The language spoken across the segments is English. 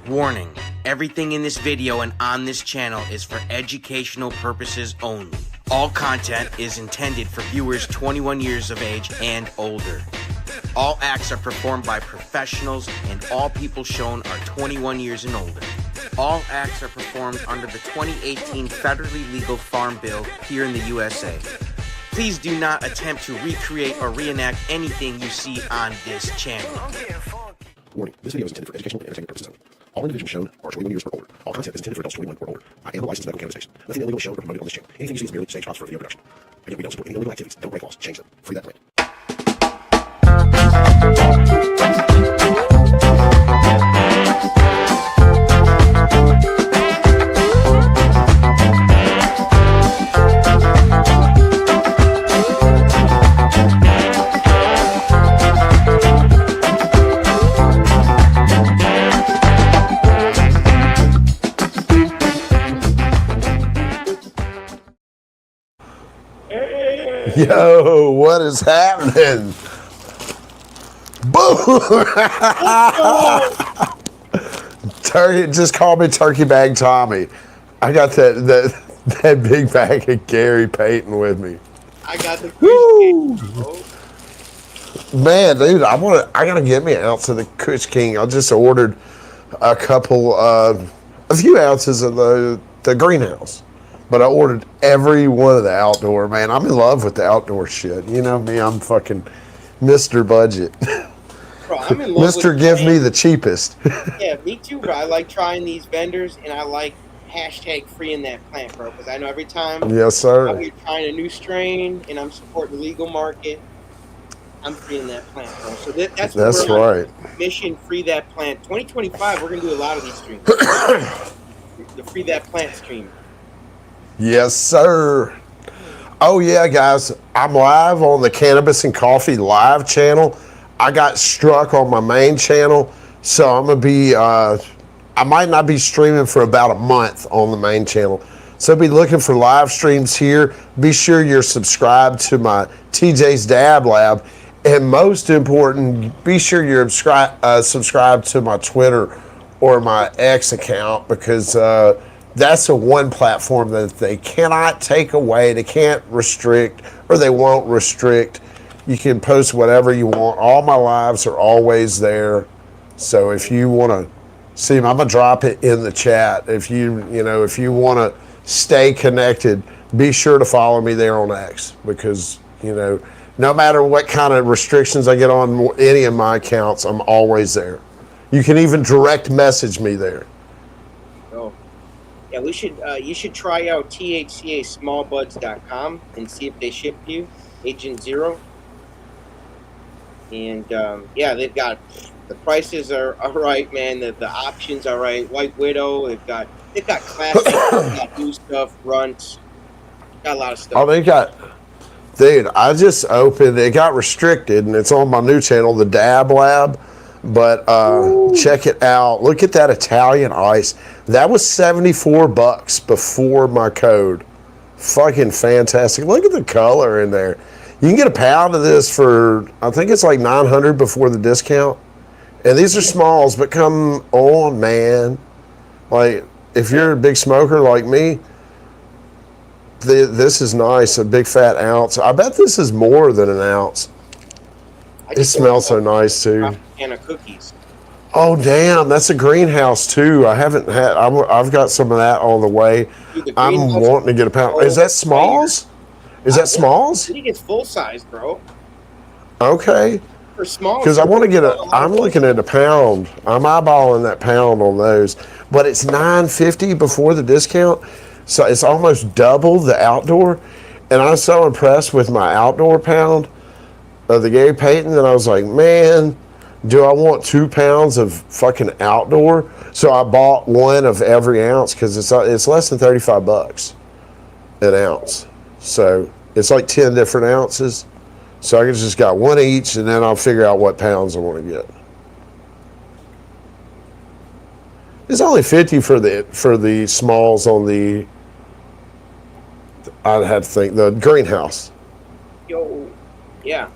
Warning, everything in this video and on this channel is for educational purposes only. All content is intended for viewers 21 years of age and older. All acts are performed by professionals and all people shown are 21 years and older. All acts are performed under the 2018 federally legal Farm Bill here in the USA. Please do not attempt to recreate or reenact anything you see on this channel. Warning, this video is intended for educational and entertainment purposes only. All individuals shown are 21 years or older. All content is intended for adults 21 or older. I am a licensed medical cannabis station. Nothing illegal is shown or promoted on this channel. Anything you see is merely stage props for video production. Again, we don't support any illegal activities. Don't break laws. Change them. Free that plant. Yo, what is happening? Boom! Turkey, just call me Turkey Bag Tommy. I got that big bag of Gary Payton with me. I got the Woo! Man, dude, I gotta get me an ounce of the Kush King. I just ordered a few ounces of the greenhouse. But I ordered every one of the outdoor, man. I'm in love with the outdoor shit. You know me, I'm fucking Mr. Budget. Bro, I'm in love Mr. with Give me the cheapest. Yeah, me too, bro. I like trying these vendors, and I like hashtag freeing that plant, bro, because I know every time Yes, sir. I'm trying a new strain and I'm supporting the legal market, I'm freeing that plant, bro. So that's right. Mission Free That Plant. 2025, we're going to do a lot of these streams. The Free That Plant stream. Yes, sir. Oh, yeah, guys. I'm live on the Cannabis and Coffee live channel. I got struck on my main channel, so I'm going to be, I might not be streaming for about a month on the main channel. So be looking for live streams here. Be sure you're subscribed to my TJ's Dab Lab. And most important, be sure you're subscribed to my Twitter or my X account because, that's the one platform that they cannot take away, they can't restrict, or they won't restrict. You can post whatever you want. All my lives are always there. So if you want to see them, I'm gonna drop it in the chat. If you want to stay connected, be sure to follow me there on X because no matter what kind of restrictions I get on any of my accounts, I'm always there. You can even direct message me there. Yeah, you should try out thca.smallbuds.com and see if they ship you Agent Zero. And yeah, they've got the prices are right, man. The options are right. White Widow, they've got classic, they've got new stuff, runts, got a lot of stuff. Oh, they got, dude. I just opened. It got restricted, and it's on my new channel, the Dab Lab. But check it out. Look at that Italian ice. That was $74 before my code. Fucking fantastic. Look at the color in there. You can get a pound of this for, I think it's like $900 before the discount. And these are smalls, but come on, man. Like, if you're a big smoker like me, this is nice, a big fat ounce. I bet this is more than an ounce. It smells so nice too. And a cookies. Oh damn, that's a greenhouse too. I've got some of that on the way. Dude, I'm wanting to get a pound. Is that Smalls? Is that Smalls? I think it's full size, bro. Okay. For small. Because I want to get I'm looking at a pound. I'm eyeballing that pound on those. But it's $9.50 before the discount. So it's almost double the outdoor. And I'm so impressed with my outdoor pound of the Gary Payton that I was like, man, do I want 2 pounds of fucking outdoor? So I bought one of every ounce because it's less than $35 an ounce. So it's like 10 different ounces. So I just got one each, and then I'll figure out what pounds I want to get. It's only $50 for the smalls on the. I'd have to think the greenhouse. Yo, yeah.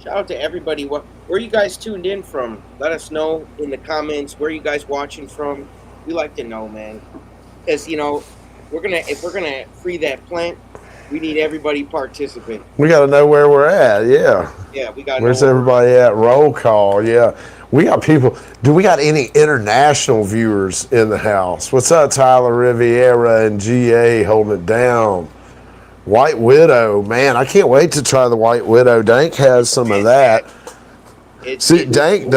Shout out to everybody Where you guys tuned in from? Let us know in the comments where you guys watching from. We like to know, man. Because if we're gonna free that plant, we need everybody participant. We got to know where we're at. Yeah. Yeah, we got. Where's everybody at? Roll call. Yeah. We got people. Do we got any international viewers in the house? What's up, Tyler Riviera and GA holding it down? White Widow, man, I can't wait to try the White Widow. Dank has some of that. Dank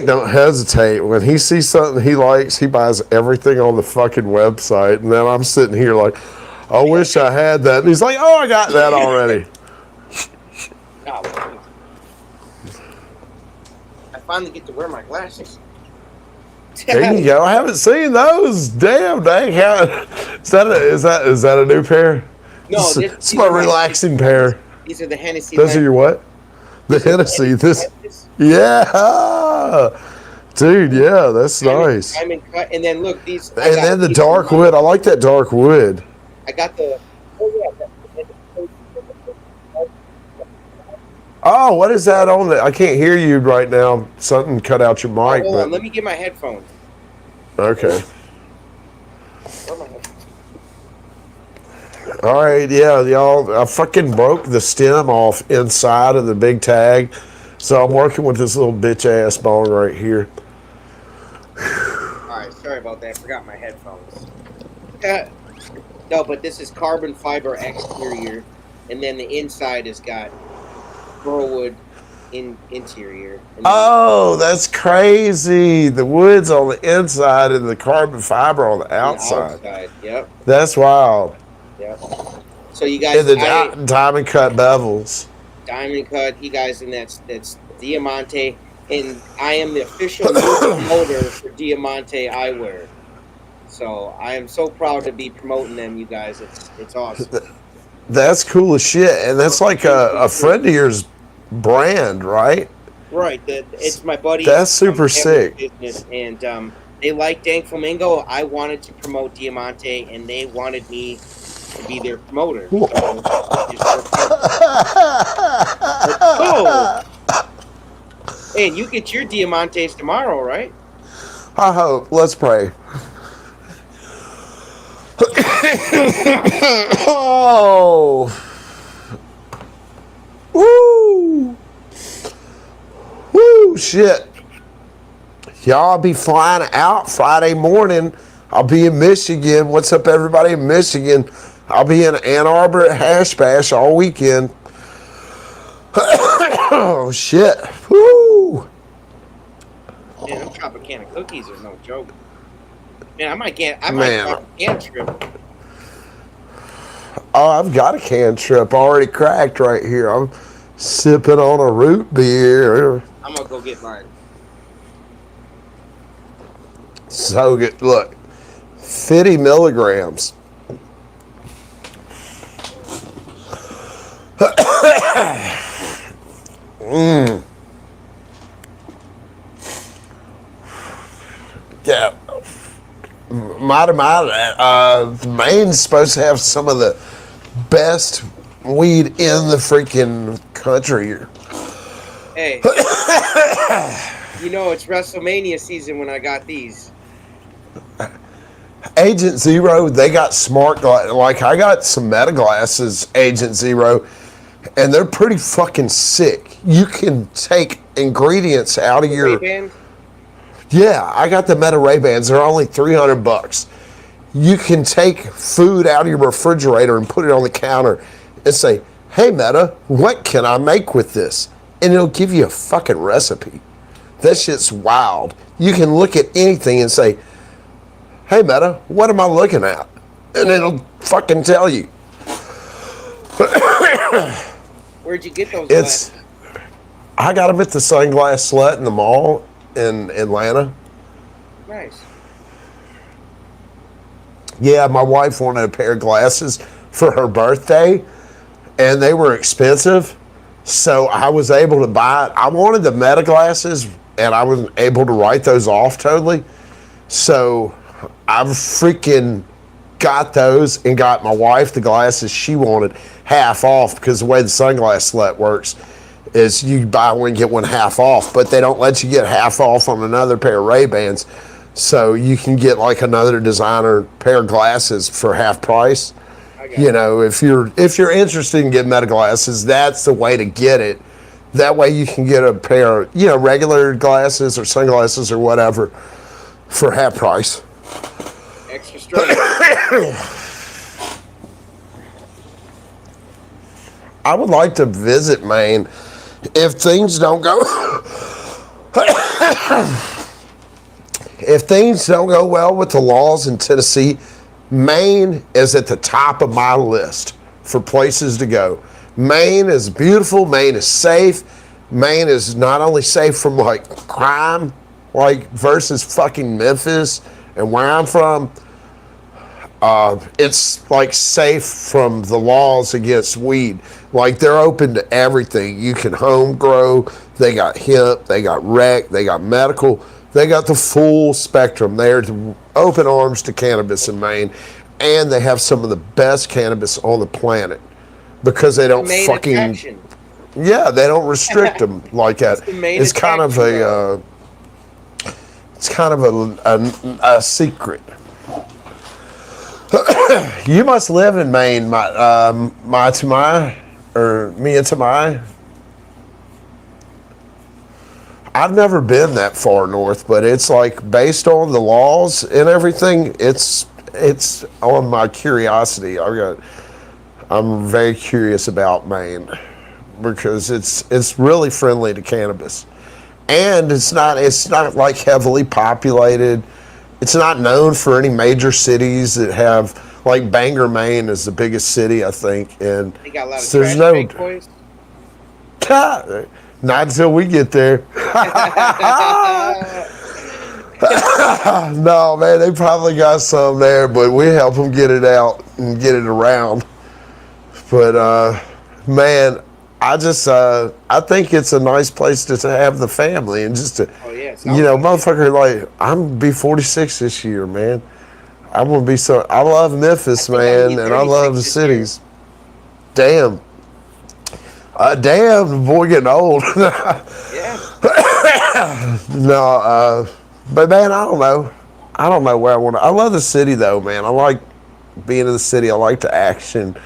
don't hesitate. When he sees something he likes, he buys everything on the fucking website. And then I'm sitting here like, I wish I had that. And he's like, oh, I got that already. I finally get to wear my glasses. There you go. I haven't seen those. Damn, Dank. Is that a new pair? No, it's my relaxing pair. These are the Hennessy. Those are your what? The Hennessy. Yeah, dude. Yeah, that's nice. Diamond cut, and then look these. And then the dark wood. I like that dark wood. I got the. Oh, what is that on? I can't hear you right now. Something cut out your mic. Hold on, let me get my headphones. Okay. All right, yeah, y'all. I fucking broke the stem off inside of the big tag, so I'm working with this little bitch ass bone right here. All right, sorry about that. I forgot my headphones. No, but this is carbon fiber exterior, and then the inside has got burlwood interior. Oh, that's crazy. The wood's on the inside and the carbon fiber on the outside. Yep. That's wild. Yep. So you guys, and the diamond cut bevels. Diamond cut, you guys, and that's Diamante, and I am the official promoter for Diamante Eyewear. So I am so proud to be promoting them, you guys. It's awesome. That's cool as shit, and that's like a friend of yours brand, right? Right. It's my buddy. That's super sick. Business, and they like DankFlamingo. I wanted to promote Diamante, and they wanted me to be their promoter. So hey, and you get your Diamantes tomorrow, right? I hope. Let's pray. Oh. Woo. Woo, shit. Y'all be flying out Friday morning. I'll be in Michigan. What's up, everybody in Michigan? I'll be in Ann Arbor at Hash Bash all weekend. Oh, shit. Woo. Man, I'm dropping a can of cookies are no joke. Man, I might drop a can trip. Oh, I've got a can trip already cracked right here. I'm sipping on a root beer. I'm gonna go get mine. So good. Look, 50 milligrams. Yeah. Maine's supposed to have some of the best weed in the freaking country. Hey, you know it's WrestleMania season when I got these. Agent Zero, they got smart glasses. Like, I got some Meta glasses, Agent Zero, and they're pretty fucking sick. You can take ingredients out of your... Ray-Ban? Yeah, I got the Meta Ray-Bans. They're only $300. You can take food out of your refrigerator and put it on the counter and say, hey, Meta, what can I make with this? And it'll give you a fucking recipe. That shit's wild. You can look at anything and say, hey, Meta, what am I looking at? And it'll fucking tell you. Where'd you get those glasses? I got them at the Sunglass Slut in the mall in Atlanta. Nice. Yeah, my wife wanted a pair of glasses for her birthday, and they were expensive, so I was able to buy it. I wanted the Meta glasses, and I was able to write those off totally, so I freaking got those and got my wife the glasses she wanted half off, because the way the Sunglass Slut works is you buy one, get one half off, but they don't let you get half off on another pair of Ray-Bans. So you can get like another designer pair of glasses for half price. You know, if you're interested in getting Meta glasses, that's the way to get it. That way you can get a pair, you know, regular glasses or sunglasses or whatever for half price. Extra straight. I would like to visit Maine if things don't go if things don't go well with the laws in Tennessee. Maine is at the top of my list for places to go. Maine is beautiful. Maine is safe. Maine is not only safe from like crime, like versus fucking Memphis and where I'm from. It's like safe from the laws against weed. Like they're open to everything. You can home grow. They got hemp. They got rec. They got medical. They got the full spectrum. They're open arms to cannabis in Maine, and they have some of the best cannabis on the planet because they don't fucking attraction. Yeah, they don't restrict them like that. It's kind of a secret. You must live in Maine, Tamai, or Mia Tamai. I've never been that far north, but it's like based on the laws and everything, it's on my curiosity. I'm very curious about Maine because it's really friendly to cannabis. And it's not like heavily populated. It's not known for any major cities that have, like Bangor, Maine is the biggest city, I think. And They got a lot of there's trash bag boys. Not until we get there. No, man, they probably got some there, but we help them get it out and get it around. But, man, I think it's a nice place to have the family and just to, motherfucker, like, I'm going to be 46 this year, man. I'm going to be I love Memphis, man, and I love the cities. Damn. Damn, the boy getting old. Yeah. No, but man, I don't know. I don't know where I want to. I love the city though, man. I like being in the city. I like the action.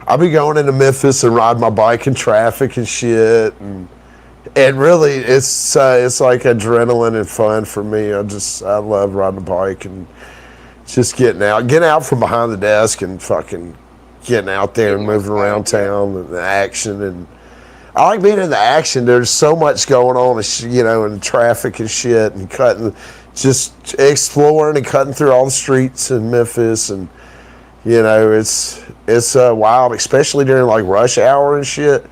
I'll be going into Memphis and ride my bike in traffic and shit, and really, it's like adrenaline and fun for me. I love riding a bike and just getting out from behind the desk and fucking getting out there and moving around town and the action. And I like being in the action. There's so much going on, in traffic and shit, and just exploring and cutting through all the streets in Memphis. And it's wild, especially during like rush hour and shit.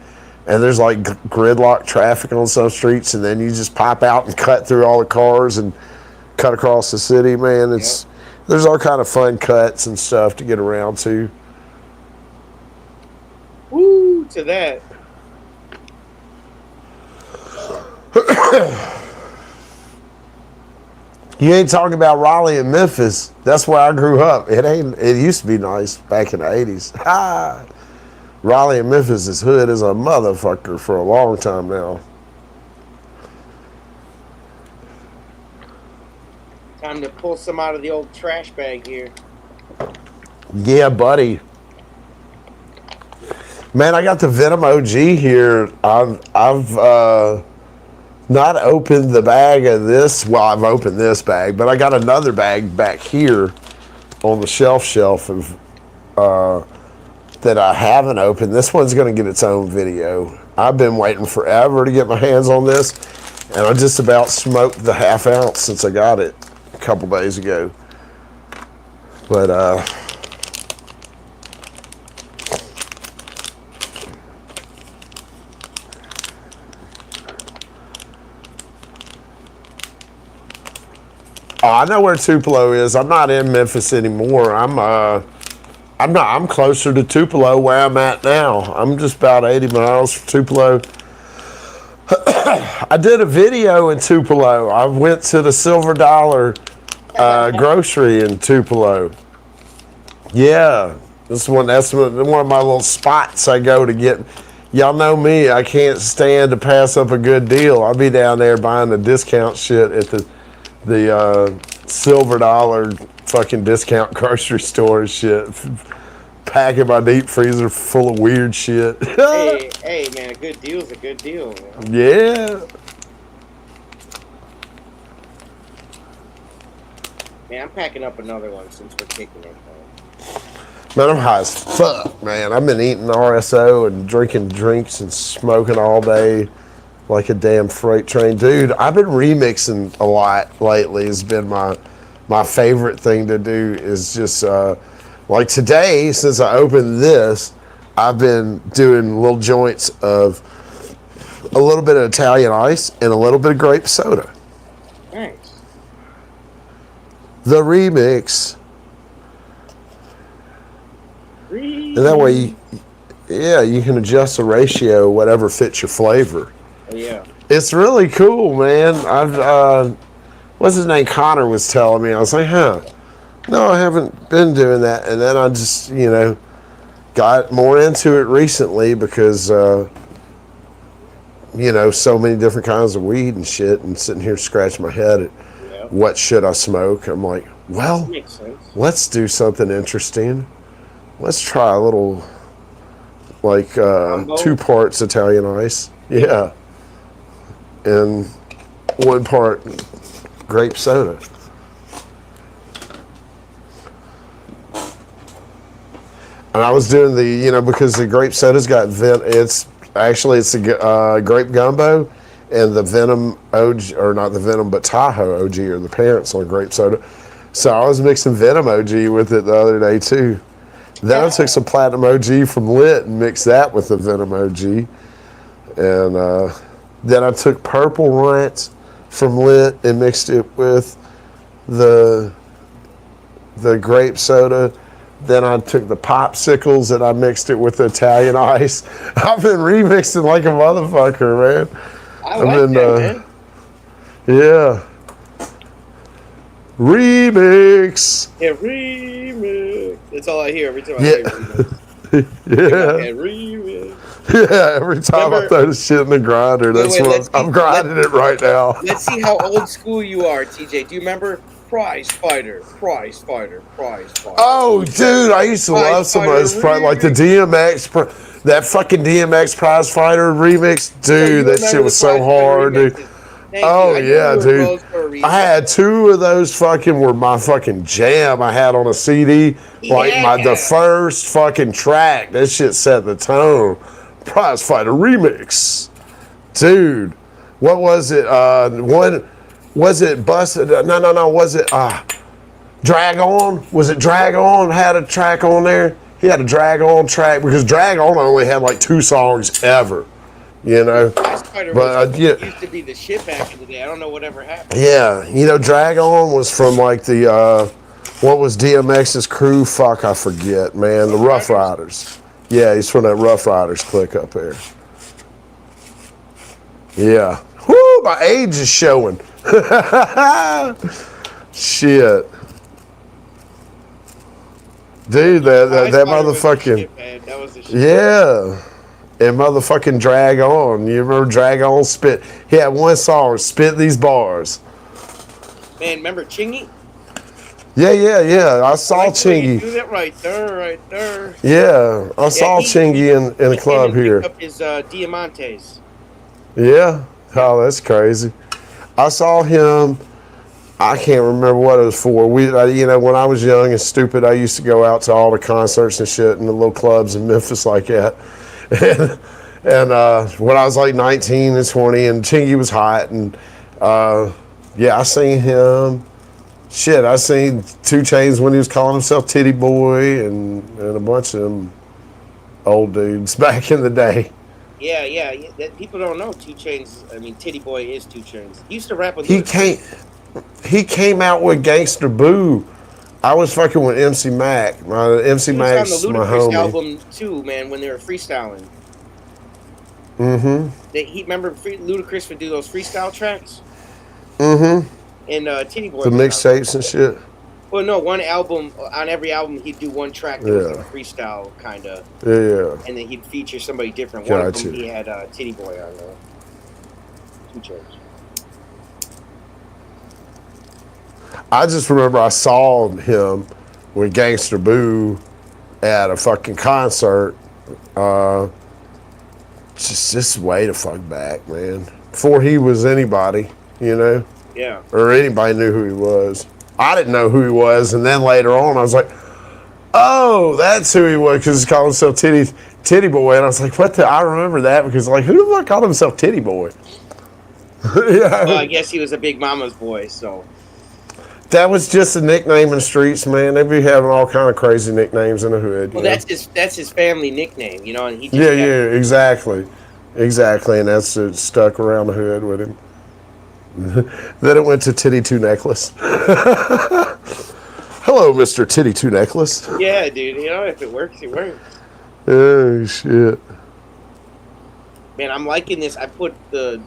And there's like gridlock traffic on some streets, and then you just pop out and cut through all the cars and cut across the city, man. There's all kind of fun cuts and stuff to get around to. Woo, to that. You ain't talking about Raleigh and Memphis. That's where I grew up. It used to be nice back in the 80s. Raleigh and Memphis is hood as a motherfucker for a long time now. Time to pull some out of the old trash bag here. Yeah, buddy. Man, I got the Venom OG here. I've not opened the bag of this. Well, I've opened this bag, but I got another bag back here on the shelf of that I haven't opened. This one's going to get its own video. I've been waiting forever to get my hands on this, and I just about smoked the half ounce since I got it a couple days ago. But I know where Tupelo is. I'm not in Memphis anymore. I'm closer to Tupelo where I'm at now. I'm just about 80 miles from Tupelo. I did a video in Tupelo. I went to the Silver Dollar grocery in Tupelo. Yeah, that's one of my little spots I go to Y'all know me. I can't stand to pass up a good deal. I'll be down there buying the discount shit at the silver dollar fucking discount grocery store and shit. Packing my deep freezer full of weird shit. hey, man, a good deal's a good deal, man. Yeah. Man, I'm packing up another one since we're kicking it, man. Man, I'm high as fuck, man. I've been eating RSO and drinking drinks and smoking all day like a damn freight train. Dude, I've been remixing a lot lately. It's been my favorite thing to do is just, like today, since I opened this, I've been doing little joints of a little bit of Italian ice and a little bit of grape soda. Nice. The remix. And that way, you can adjust the ratio, whatever fits your flavor. Oh, yeah. It's really cool, man. What's his name? Connor was telling me. I was like, huh. No, I haven't been doing that. And then I just, got more into it recently because, so many different kinds of weed and shit, and sitting here scratching my head at what should I smoke. I'm like, well, let's do something interesting. Let's try a little, like, 2 parts Italian ice. Yeah. And 1 part grape soda. And I was doing the, because the grape soda's got it's a grape gumbo, and the Venom OG, or not the Venom, but Tahoe OG are the parents on grape soda. So I was mixing Venom OG with it the other day too. Then I took some Platinum OG from Lit and mixed that with the Venom OG. And then I took Purple Rant from Lit and mixed it with the grape soda. Then I took the Popsicles and I mixed it with the Italian ice. I've been remixing like a motherfucker, man. I like that, man. Yeah. Remix. Yeah, remix. That's all I hear every time I hear remix. Yeah. Remix. Yeah, every time I throw this shit in the grinder, I'm grinding it right now. Let's see how old school you are, TJ. Do you remember Prize Fighter? Prize Fighter. Oh, dude, I used to love some of those, like the DMX, that fucking DMX Prize Fighter remix. Dude, that shit was so hard, dude. Oh, yeah, dude. I had 2 of those were my fucking jam I had on a CD. Like the first fucking track. That shit set the tone. Prize Fighter remix. Dude, what was it? Was it Busted? No. Was it Drag On? Was it Drag On had a track on there? He had a Drag On track because Drag On only had like 2 songs ever. But used to be the shit back in the day. I don't know whatever happened. Yeah, Drag On was from like the what was DMX's crew? Fuck, I forget, man. The Rough Riders. Yeah, he's from that Rough Riders clique up there. Yeah. Whoo, my age is showing. Shit. Dude, that motherfucking shit, that was the shit. Yeah. And motherfucking Drag On. You remember Drag On Spit? He had 1 song, Spit These Bars. Man, remember Chingy? Yeah. I saw Chingy. Do that right there. Yeah, I saw Chingy in the club here. Up his Diamantes. Yeah. Oh, that's crazy. I saw him. I can't remember what it was for. When I was young and stupid, I used to go out to all the concerts and shit in the little clubs in Memphis like that. And when I was like 19 and 20, and Chingy was hot, and I seen him. Shit, I seen 2 Chainz when he was calling himself Titty Boy, and a bunch of them old dudes back in the day. Yeah. People don't know 2 Chainz. I mean, Titty Boy is 2 Chainz. He used to rap with. He came out with Gangsta Boo. I was fucking with MC Mac. MC Mac's my homie. He was on the Ludacris album too, man, when they were freestyling. Mm-hmm. Remember Ludacris would do those freestyle tracks? Mm-hmm. And Titty Boy. The mixtapes and shit. Well, no, one album on every album he'd do one track that was like a freestyle kind of. Yeah. And then he'd feature somebody different. One of them Gotcha. he had Titty Boy on there. 2 Chainz. I just remember I saw him with Gangsta Boo at a fucking concert. Just way to fuck back, man. Before he was anybody, you know? Yeah. Or anybody knew who he was. I didn't know who he was, and then later on I was like, oh, that's who he was, because he called himself Titty Boy, and I was like, what the? I remember that, because like, who the fuck called himself Titty Boy? Yeah. Well, I guess he was a Big Mama's boy, so. That was just a nickname in the streets, man. They be having all kind of crazy nicknames in the hood. Well, that's his family nickname, you know, and he just exactly, and that's stuck around the hood with him. Then it went to Titty Two Necklace. Hello, Mr. Titty Two Necklace. Yeah, dude. You know, if it works, it works. Oh shit. Man, I'm liking this. I put the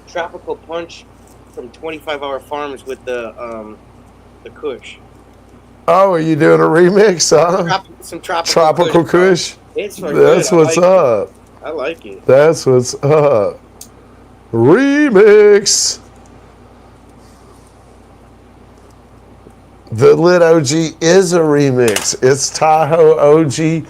Tropical Punch from 25 Hour Farms with the Kush. Oh, are you doing a remix, huh? Some tropical Kush. It's That's what's up. I like it. That's what's up. Remix. The Lit OG is a remix. It's Tahoe OG.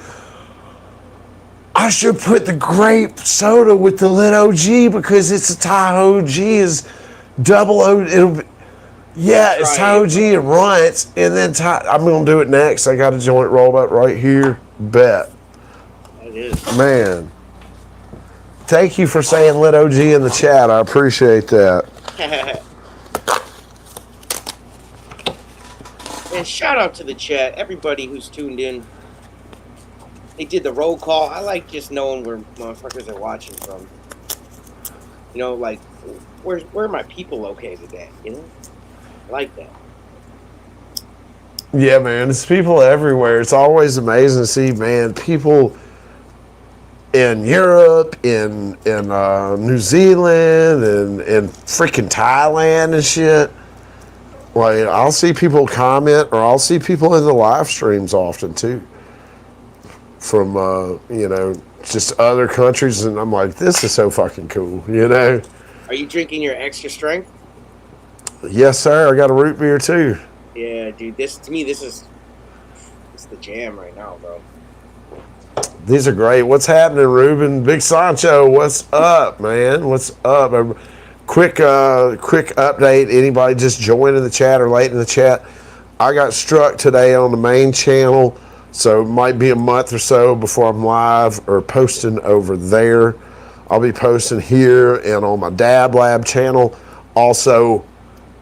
I should put the grape soda with the Lit OG because it's a Tahoe OG is double O. It's Tahoe OG and Runts, and then I'm gonna do it next. I got a joint rolled up right here. Bet. It is. Man. Thank you for saying Lit OG in the chat. I appreciate that. And shout out to the chat, everybody who's tuned in. They did the roll call. I like just knowing where motherfuckers are watching from. You know, like, where are my people located at, you know? I like that. Yeah, man, it's people everywhere. It's always amazing to see, man, people in Europe, in New Zealand, and freaking Thailand and shit. Like, I'll see people comment, or I'll see people in the live streams often too, from just other countries, and I'm like, this is so fucking cool, you know. Are you drinking your Extra Strength? Yes, sir. I got a root beer too. Yeah, dude. This is the jam right now, bro. These are great. What's happening, Ruben? Big Sancho, what's up, man? What's up? Quick update. Anybody just joining the chat or late in the chat? I got struck today on the main channel, so it might be a month or so before I'm live or posting over there. I'll be posting here and on my Dab Lab channel. Also,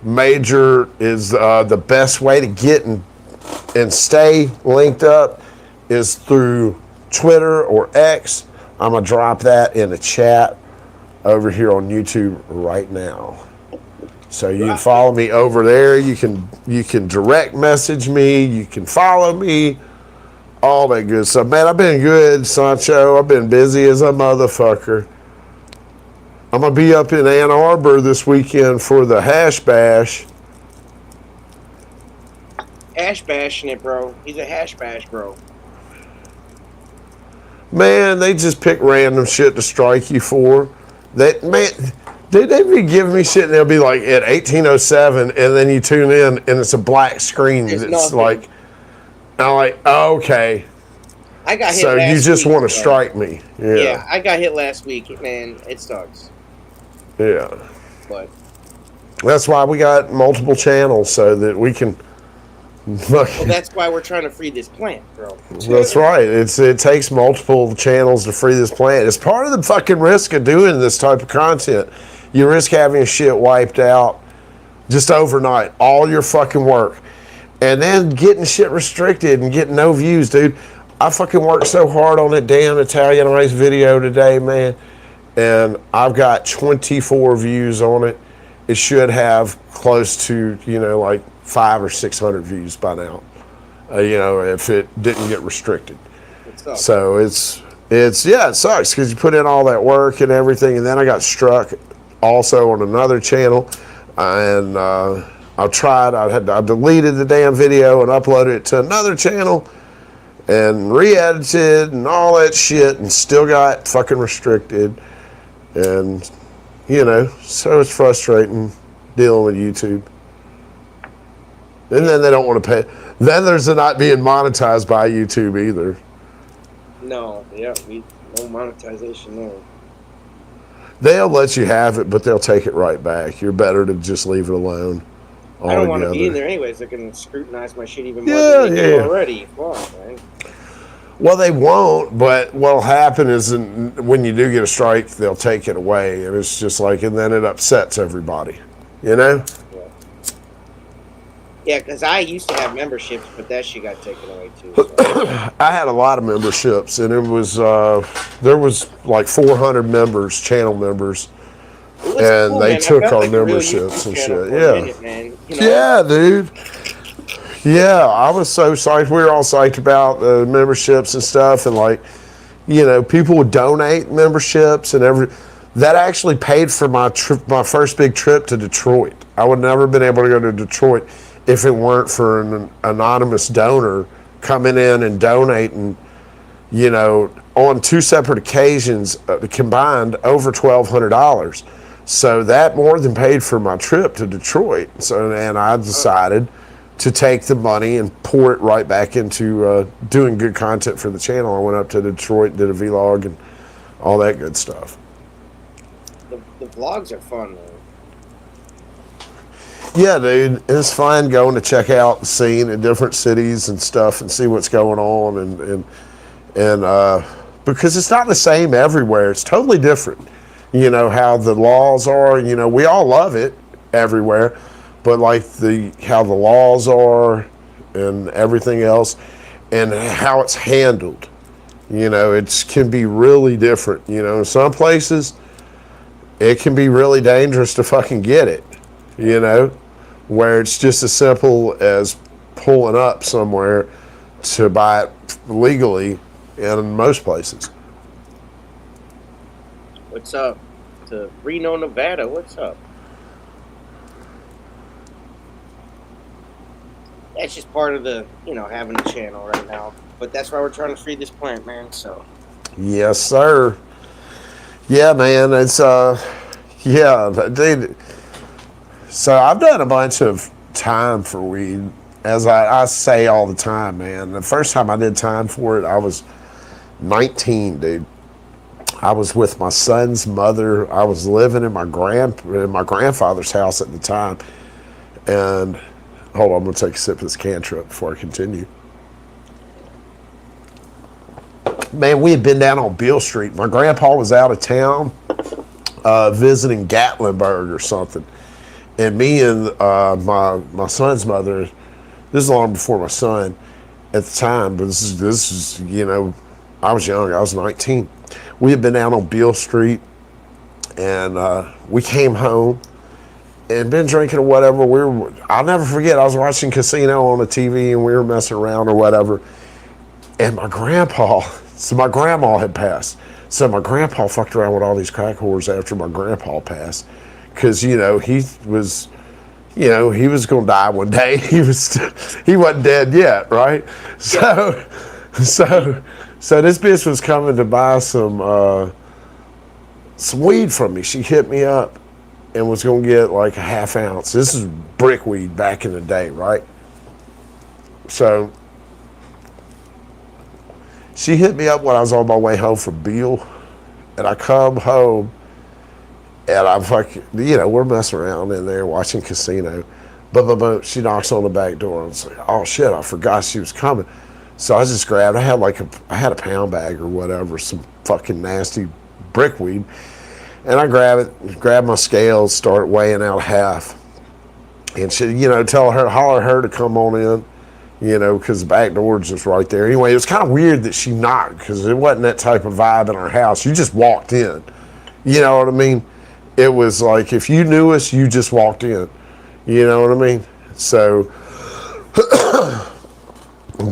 Major is the best way to get and stay linked up is through Twitter or X. I'm gonna drop that in the chat over here on YouTube right now. So you can follow me over there. You can direct message me. You can follow me. All that good stuff. Man, I've been good, Sancho. I've been busy as a motherfucker. I'm going to be up in Ann Arbor this weekend for the Hash Bash. Hash bashing it, bro. He's a hash bash, bro. Man, they just pick random shit to strike you for. They be giving me shit and they'll be like at 1807 and then you tune in and it's a black screen. It's like, I'm like, oh, okay. I got hit so last you just week, want to strike me. Yeah, I got hit last week. Man, it sucks. Yeah. But that's why we got multiple channels so that we can. Well, that's why we're trying to free this plant, bro. That's right. It takes multiple channels to free this plant. It's part of the fucking risk of doing this type of content. You risk having your shit wiped out just overnight, all your fucking work, and then getting shit restricted and getting no views, dude. I fucking worked so hard on that damn Italian rice video today, man, and I've got 24 views on it. It should have close to, like 500 or 600 views by now, if it didn't get restricted. So it sucks because you put in all that work and everything, and then I got struck also on another channel, and I tried. I deleted the damn video and uploaded it to another channel and re-edited and all that shit, and still got fucking restricted. And you know, so it's frustrating dealing with YouTube. And then they don't want to pay. Then there's the not being monetized by YouTube either. No, no monetization there. They'll let you have it, but they'll take it right back. You're better to just leave it alone. I don't want to be in there anyways. They're going to scrutinize my shit even more than they do already. Fuck, man. Well, they won't, but what'll happen is when you do get a strike, they'll take it away. And it's just like, and then it upsets everybody, you know? Yeah, because I used to have memberships, but that shit got taken away too. So. I had a lot of memberships, and it was there was like 400 members, channel members, and cool, they took our memberships and shit. Yeah, minute, you know? Yeah, dude. Yeah, I was so psyched. We were all psyched about the memberships and stuff, and like, you know, people would donate memberships and that actually paid for my first big trip to Detroit. I would never been able to go to Detroit if it weren't for an anonymous donor coming in and donating, you know, on 2 separate occasions, combined over $1,200. So that more than paid for my trip to Detroit. So, and I decided to take the money and pour it right back into doing good content for the channel. I went up to Detroit, did a vlog and all that good stuff. The vlogs are fun, though. Yeah, dude, it's fun going to check out the scene in different cities and stuff and see what's going on and because it's not the same everywhere. It's totally different. You know how the laws are. You know, we all love it everywhere, but like how the laws are and everything else, and how it's handled. You know, it can be really different. You know, in some places, it can be really dangerous to fucking get it. You know, where it's just as simple as pulling up somewhere to buy it legally in most places. What's up? To Reno, Nevada, what's up? That's just part of the, you know, having a channel right now. But that's why we're trying to free this plant, man, so. Yes, sir. Yeah, man, it's, yeah, dude. So I've done a bunch of time for weed, as I say all the time, man. The first time I did time for it, I was 19, dude. I was with my son's mother. I was living in my grandfather's house at the time. And hold on, I'm gonna take a sip of this cantrip before I continue. Man, we had been down on Beale Street. My grandpa was out of town visiting Gatlinburg or something. And me and my son's mother, this is long before my son at the time, but this is, you know, I was young, I was 19. We had been down on Beale Street, and we came home and been drinking or whatever. I'll never forget, I was watching Casino on the TV and we were messing around or whatever. And my grandma had passed. So my grandpa fucked around with all these crack whores after my grandpa passed. Because, you know, he was going to die one day. He wasn't dead yet, right? So this bitch was coming to buy some weed from me. She hit me up and was going to get like a half ounce. This is brick weed back in the day, right? So she hit me up when I was on my way home from Beale, and I come home. And I'm fucking, you know, we're messing around in there watching Casino. But she knocks on the back door and says, oh shit, I forgot she was coming. So I just grabbed, I had a pound bag or whatever, some fucking nasty brickweed. And I grab my scales, start weighing out half. And she, you know, holler her to come on in, you know, because the back door's just right there. Anyway, it was kind of weird that she knocked because it wasn't that type of vibe in our house. You just walked in. You know what I mean? It was like, if you knew us, you just walked in. You know what I mean? So,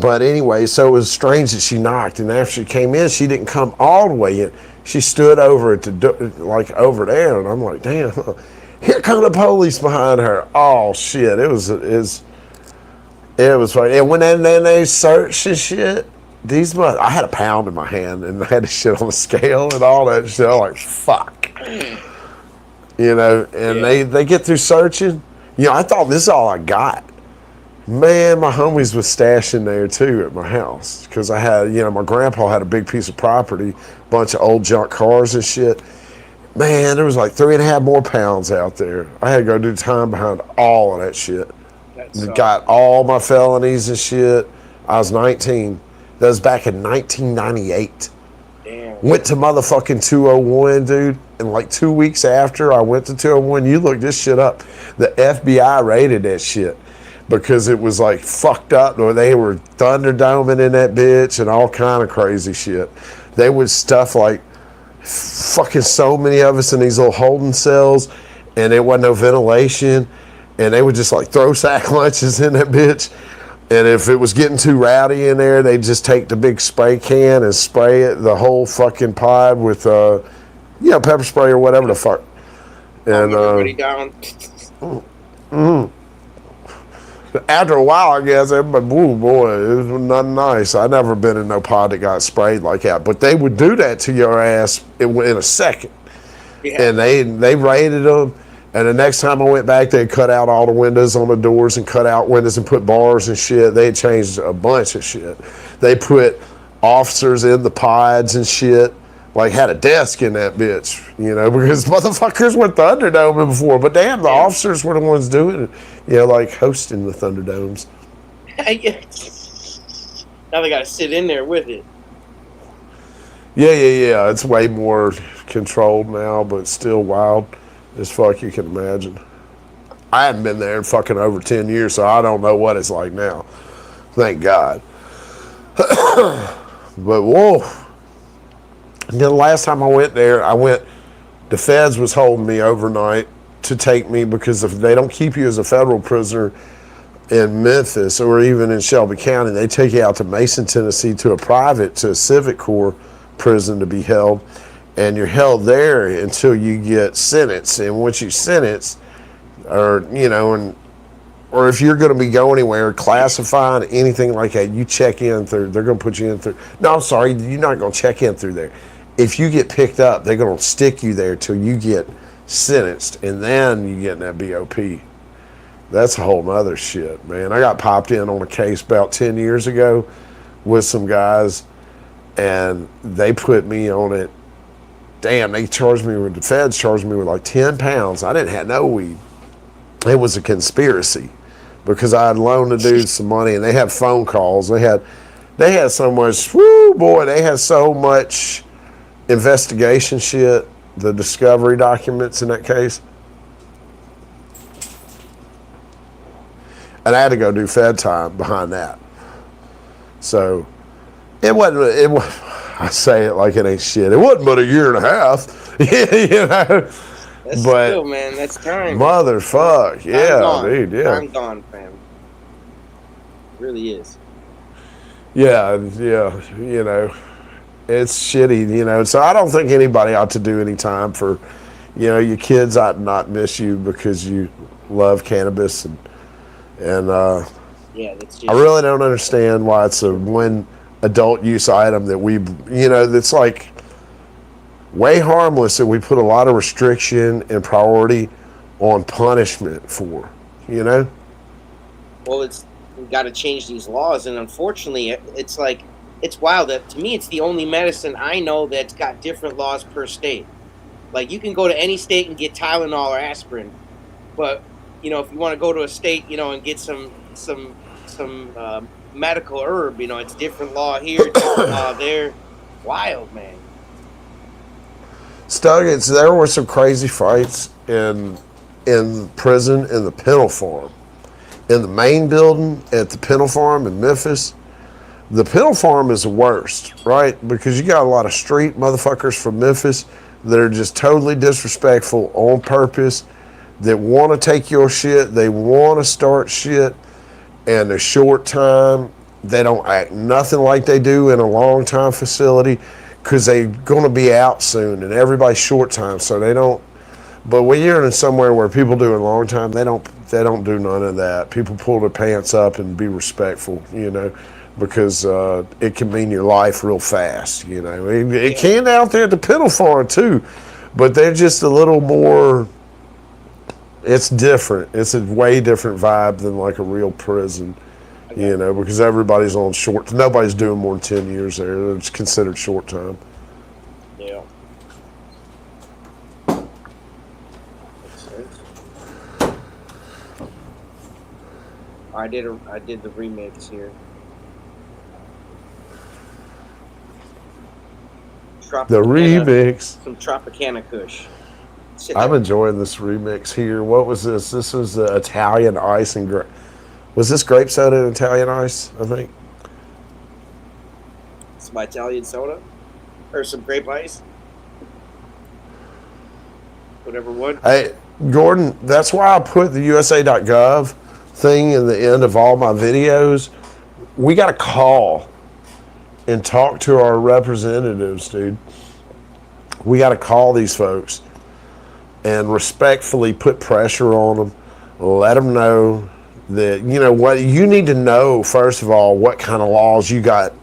but anyway, so it was strange that she knocked. And after she came in, she didn't come all the way in. She stood over at over there. And I'm like, damn. Here come the police behind her. Oh shit! It was funny. And when they searched and shit, I had a pound in my hand and I had to shit on the scale and all that shit. I'm like, fuck. You know, and they get through searching. You know, I thought this is all I got. Man, my homies was stashing there too at my house. Because I had, you know, my grandpa had a big piece of property, bunch of old junk cars and shit. Man, there was like 3.5 more pounds out there. I had to go do time behind all of that shit. Got all my felonies and shit. I was 19. That was back in 1998. Damn. Went to motherfucking 201, dude. And like 2 weeks after I went to 201, you look this shit up. The FBI raided that shit because it was like fucked up, or they were thunderdoming in that bitch and all kind of crazy shit. They would stuff like fucking so many of us in these little holding cells, and there wasn't no ventilation, and they would just like throw sack lunches in that bitch. And if it was getting too rowdy in there, they'd just take the big spray can and spray it, the whole fucking pod with, you know, pepper spray or whatever the fuck. And everybody down. After a while, I guess everybody, ooh boy, it was nothing nice. I never been in no pod that got sprayed like that, but they would do that to your ass in a second. Yeah. And they raided them. And the next time I went back, they cut out all the windows on the doors and cut out windows and put bars and shit. They had changed a bunch of shit. They put officers in the pods and shit. Like, had a desk in that bitch, you know, because motherfuckers were Thunderdoming before. But damn, the officers were the ones doing it, you know, like hosting the Thunderdomes. Now they got to sit in there with it. Yeah. It's way more controlled now, but still wild as fuck, you can imagine. I haven't been there in fucking over 10 years, so I don't know what it's like now. Thank God. But whoa. And then the last time I went there, the feds was holding me overnight to take me, because if they don't keep you as a federal prisoner in Memphis or even in Shelby County, they take you out to Mason, Tennessee to a civic corps prison to be held. And you're held there until you get sentenced. And once you sentence, or, you know, or if you're going to be going anywhere, classified, anything like that, you check in through, they're going to put you in through. No, I'm sorry, you're not going to check in through there. If you get picked up, they're going to stick you there till you get sentenced, and then you get in that BOP. That's a whole nother shit, man. I got popped in on a case about 10 years ago with some guys, and they put me on it. Damn, the feds charged me with like 10 pounds. I didn't have no weed. It was a conspiracy because I had loaned the dude some money, and they had phone calls. They had so much, they had so much investigation shit, the discovery documents in that case. And I had to go do Fed time behind that. So it wasn't, I say it like it ain't shit. It wasn't but a year and a half, you know. That's still, man, that's time. Motherfuck, yeah, dude, yeah. I'm gone, fam. It really is. Yeah, you know. It's shitty, you know. So I don't think anybody ought to do any time for, you know, your kids ought not miss you because you love cannabis, and yeah, that's just, I really don't understand why it's a one adult use item that we, you know, that's like way harmless, that we put a lot of restriction and priority on punishment for, you know. Well, we've got to change these laws, and unfortunately, it's like, it's wild that, to me, it's the only medicine I know that's got different laws per state. Like, you can go to any state and get Tylenol or aspirin, but, you know, if you want to go to a state, you know, and get some medical herb, you know, it's different law here, different law there. Wild, man. Stuggins, there were some crazy fights in prison in the Penal Farm. In the main building at the Penal Farm in Memphis, the Penal Farm is the worst, right? Because you got a lot of street motherfuckers from Memphis that are just totally disrespectful on purpose, that want to take your shit, they want to start shit, and a short time, they don't act nothing like they do in a long time facility because they're going to be out soon, and everybody's short time, so they don't But when you're in somewhere where people do it a long time, they don't do none of that. People pull their pants up and be respectful, you know, because it can mean your life real fast, you know. It can out there at the Piddle Farm too, but they're just a little more. It's different. It's a way different vibe than like a real prison, you know, because everybody's on short. Nobody's doing more than 10 years there. It's considered short time. Yeah. I did the remix here. The remix. Some Tropicana Kush. I'm enjoying this remix here. What was this? This was Italian ice and was this grape soda and Italian ice? I think. Some Italian soda, or some grape ice. Whatever one. Hey, Gordon, that's why I put the USA.gov thing in the end of all my videos. We got to call and talk to our representatives, dude. We got to call these folks and respectfully put pressure on them. Let them know that, you know, what you need to know, first of all, what kind of laws you got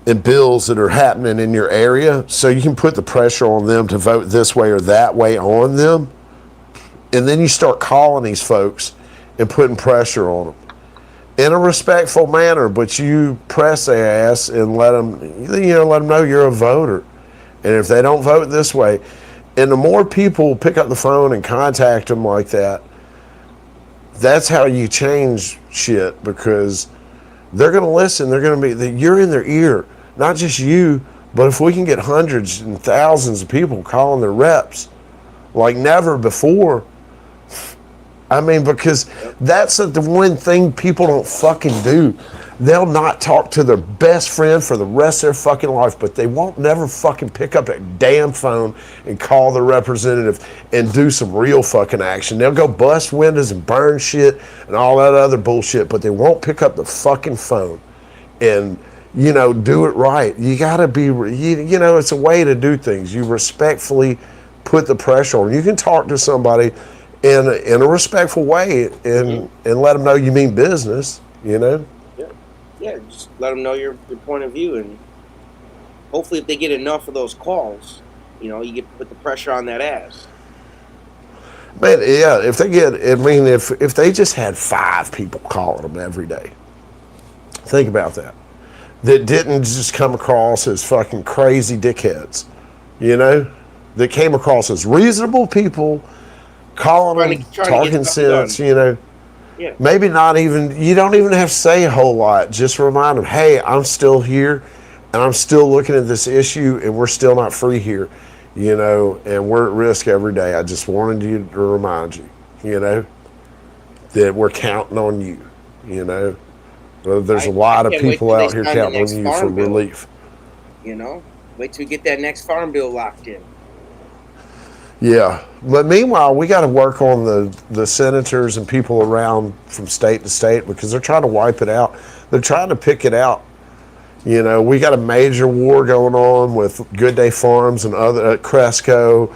and bills that are happening in your area, so you can put the pressure on them to vote this way or that way on them. And then you start calling these folks and putting pressure on them in a respectful manner, but you press their ass and let them know you're a voter. And if they don't vote this way, and the more people pick up the phone and contact them like that, that's how you change shit, because they're going to listen. They're going to be, you're in their ear, not just you, but if we can get hundreds and thousands of people calling their reps like never before, I mean, because that's the one thing people don't fucking do. They'll not talk to their best friend for the rest of their fucking life, but they won't never fucking pick up that damn phone and call the representative and do some real fucking action. They'll go bust windows and burn shit and all that other bullshit, but they won't pick up the fucking phone and, you know, do it right. You gotta be, you know, it's a way to do things. You respectfully put the pressure on. You can talk to somebody in a respectful way and let them know you mean business, you know? Yeah, just let them know your point of view, and hopefully if they get enough of those calls, you know, you get to put the pressure on that ass. Man, yeah, if they get, I mean, if they just had 5 people calling them every day, think about that didn't just come across as fucking crazy dickheads, you know, that came across as reasonable people calling them, talking sense, you know. Yeah. Maybe not even, you don't even have to say a whole lot. Just remind them, hey, I'm still here and I'm still looking at this issue and we're still not free here, you know, and we're at risk every day. I just wanted you to remind you, you know, that we're counting on you, you know. There's a lot of people out here counting on you for relief. You know, wait till we get that next farm bill locked in. Yeah, but meanwhile, we got to work on the senators and people around from state to state, because they're trying to wipe it out. They're trying to pick it out. You know, we got a major war going on with Good Day Farms and other Cresco.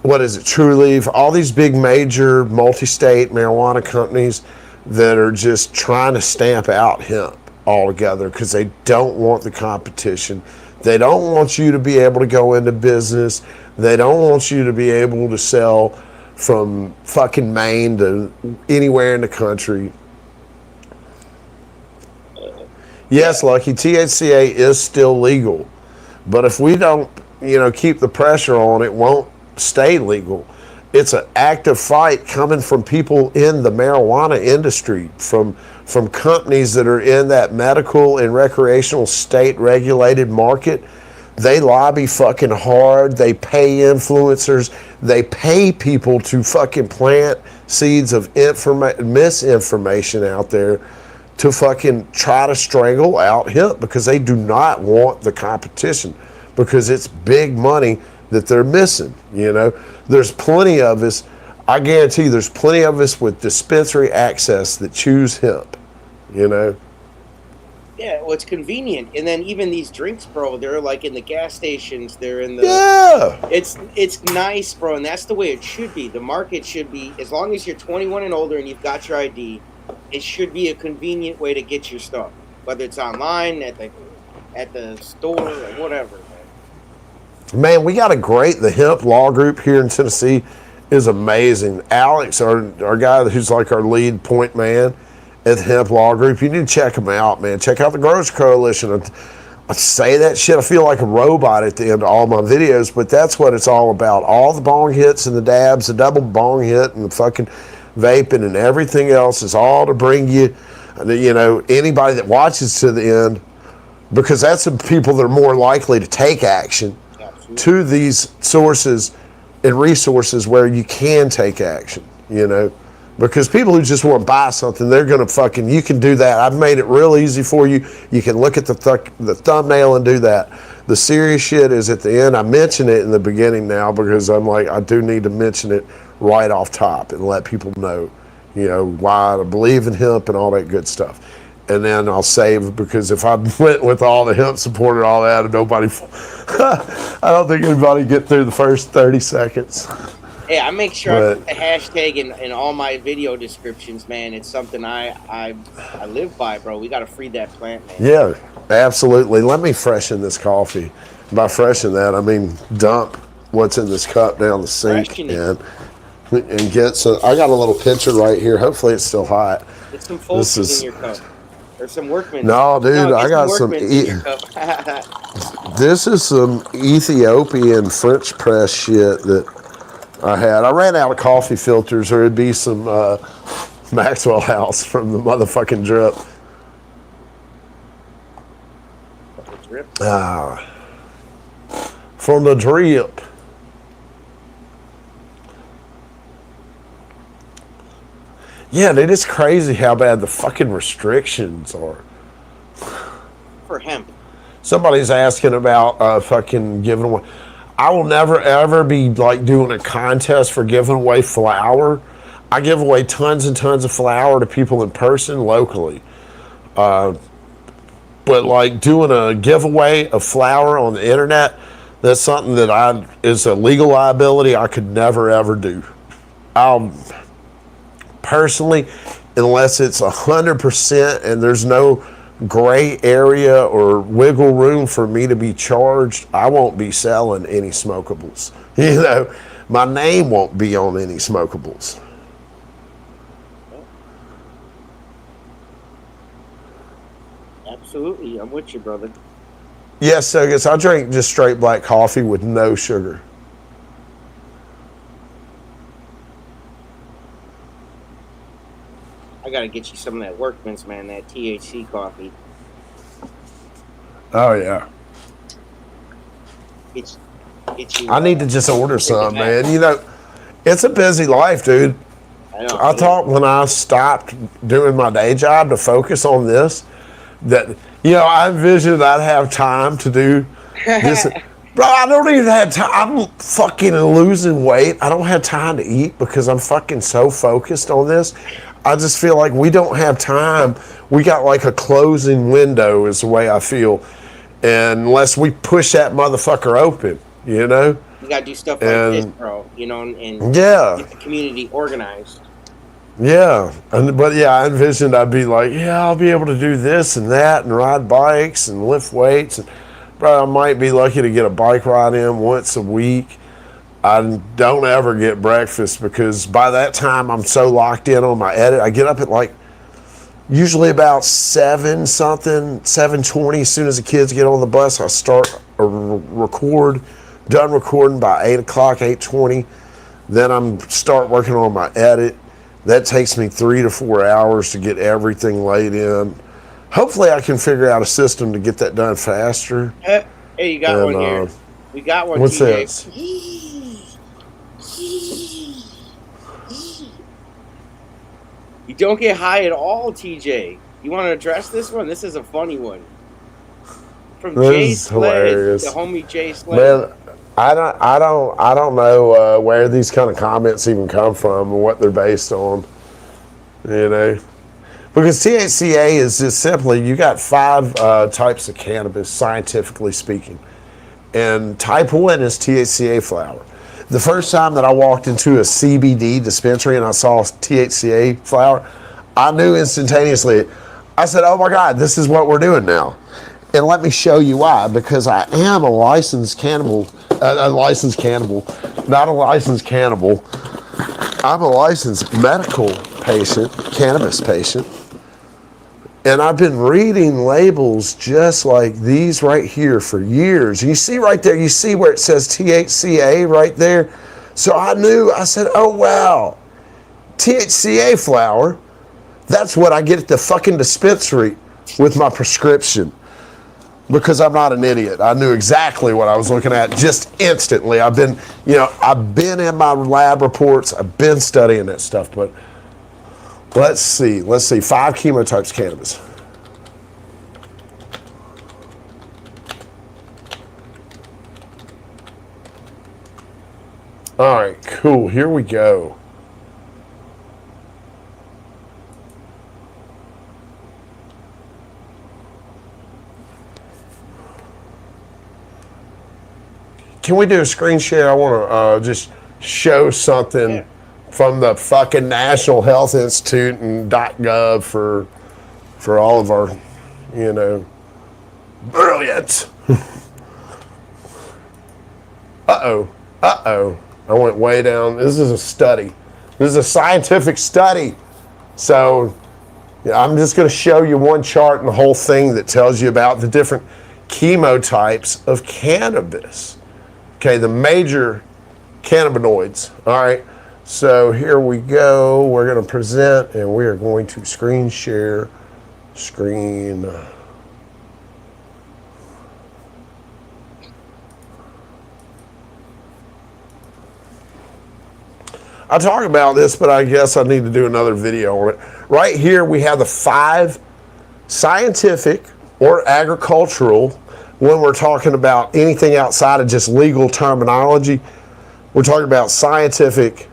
What is it? True Leaf. All these big major multi-state marijuana companies that are just trying to stamp out hemp altogether because they don't want the competition. They don't want you to be able to go into business. They don't want you to be able to sell from fucking Maine to anywhere in the country. Yes, Lucky, THCA is still legal. But if we don't, you know, keep the pressure on, it won't stay legal. It's an active fight coming from people in the marijuana industry, from companies that are in that medical and recreational state regulated market. They lobby fucking hard. They pay influencers. They pay people to fucking plant seeds of misinformation out there to fucking try to strangle out hemp, because they do not want the competition, because it's big money that they're missing. You know, there's plenty of us. I guarantee you there's plenty of us with dispensary access that choose hemp, you know. Yeah, well, it's convenient. And then even these drinks, bro, they're like in the gas stations. They're in the. Yeah. It's nice, bro, and that's the way it should be. The market should be, as long as you're 21 and older and you've got your ID, it should be a convenient way to get your stuff, whether it's online, at the store, or whatever. Man, we got the hemp law group here in Tennessee is amazing. Alex, our guy who's like our lead point man at the hemp law group, you need to check him out, man. Check out the Grocery Coalition. I say that shit, I feel like a robot at the end of all my videos, but that's what it's all about. All the bong hits and the dabs, the double bong hit and the fucking vaping and everything else is all to bring you, anybody that watches to the end, because that's the people that are more likely to take action to these sources and resources where you can take action, because people who just want to buy something, they're going to you can do that. I've made it real easy for you. You can look at the thumbnail and do that. The serious shit is at the end. I mention it in the beginning now because I'm like, I do need to mention it right off top and let people know, why I believe in hemp and all that good stuff. And then I'll save, because if I went with all the hemp support and all that, and nobody, I don't think anybody get through the first 30 seconds. Yeah, I make sure I put the hashtag in all my video descriptions, man. It's something I live by, bro. We got to free that plant, man. Yeah, absolutely. Let me freshen this coffee. By freshen that, I mean dump what's in this cup down the sink and get some. I got a little pitcher right here. Hopefully it's still hot. Get some Folgers in your cup. There's some workmen. No, dude, I got some. This is some Ethiopian French press shit that I had. I ran out of coffee filters, or it'd be some Maxwell House from the motherfucking drip. From the drip. Yeah, dude, it's crazy how bad the fucking restrictions are. For hemp. Somebody's asking about fucking giving away. I will never ever be like doing a contest for giving away flour. I give away tons and tons of flour to people in person locally. But like doing a giveaway of flour on the internet, that's something that is a legal liability I could never ever do. Personally, unless it's 100% and there's no gray area or wiggle room for me to be charged, I won't be selling any smokables. My name won't be on any smokables. Absolutely, I'm with you, brother. Yes, so I guess I drink just straight black coffee with no sugar. I gotta get you some of that Workman's, man, that THC coffee. Oh yeah. Get you, I need to just order some, man. It's a busy life, dude. I thought when I stopped doing my day job to focus on this, that I envisioned I'd have time to do this. Bro, I don't even have time. I'm fucking losing weight. I don't have time to eat because I'm fucking so focused on this. I just feel like we don't have time. We got like a closing window is the way I feel. And unless we push that motherfucker open, You gotta do stuff like this, bro, and get the community organized. Yeah. But I envisioned I'd be like, I'll be able to do this and that and ride bikes and lift weights. And bro, I might be lucky to get a bike ride in once a week. I don't ever get breakfast because by that time I'm so locked in on my edit. I get up at like usually about 7:20. As soon as the kids get on the bus, I start record. Done recording by 8 o'clock, 8:20. Then I'm start working on my edit. That takes me 3 to 4 hours to get everything laid in. Hopefully I can figure out a system to get that done faster. Hey, you got one here. We got one. What's this? You don't get high at all, TJ. You want to address this one? This is a funny one. From Jay Sled, the homie Jay Sled. Man, I don't know where these kind of comments even come from and what they're based on. But Because THCA is just simply, you got 5 types of cannabis, scientifically speaking. And type 1 is THCA flower. The first time that I walked into a CBD dispensary and I saw THCA flower, I knew instantaneously. I said, oh my God, this is what we're doing now. And let me show you why. Because I am a licensed cannibal, not a licensed cannibal. I'm a licensed medical patient, cannabis patient. And I've been reading labels just like these right here for years. You see right there, you see where it says THCA right there? So I knew, I said, oh wow, THCA flower, that's what I get at the fucking dispensary with my prescription. Because I'm not an idiot. I knew exactly what I was looking at just instantly. I've been in my lab reports, I've been studying that stuff, but let's see, 5 chemotypes cannabis. All right, cool, here we go. Can we do a screen share? I want to just show something from the fucking National Health Institute and .gov for all of our, brilliant. Uh-oh. I went way down. This is a study. This is a scientific study. So I'm just going to show you one chart and the whole thing that tells you about the different chemotypes of cannabis. Okay, the major cannabinoids. All right, so here we go. We're going to present and we are going to screen share. I talk about this, but I guess I need to do another video on it. Right here we have the 5 scientific or agricultural. When we're talking about anything outside of just legal terminology, we're talking about scientific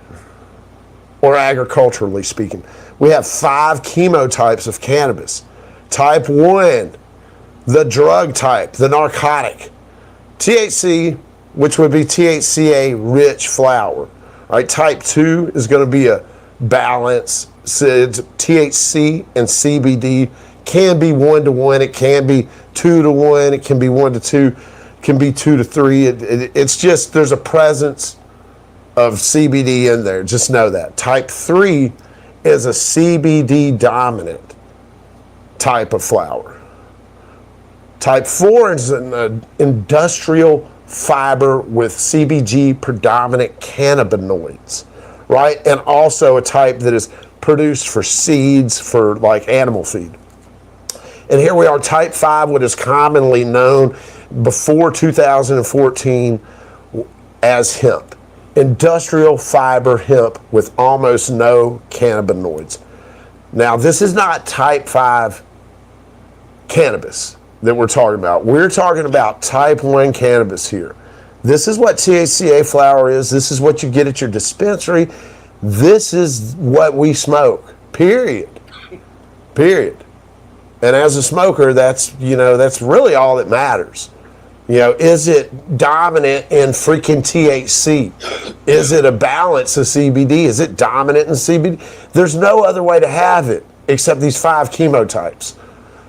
or agriculturally speaking. We have 5 chemotypes of cannabis. Type 1, the drug type, the narcotic. THC, which would be THCA rich flower. All right, type 2 is going to be a balance. So it's THC and CBD can be 1-to-1, it can be 2-to-1, it can be 1-to-2, it can be 2-to-3. It's just there's a presence of CBD in there. Just know that. Type 3 is a CBD dominant type of flower. Type 4 is an industrial fiber with CBG predominant cannabinoids, right? And also a type that is produced for seeds for like animal feed. And here we are, type 5, what is commonly known before 2014 as hemp. Industrial fiber hemp with almost no cannabinoids. Now, this is not type 5 cannabis that we're talking about. We're talking about type 1 cannabis here. This is what THCA flower is. This is what you get at your dispensary. This is what we smoke, period. And as a smoker, that's really all that matters. Is it dominant in freaking THC? Is it a balance of CBD? Is it dominant in CBD? There's no other way to have it except these 5 chemotypes.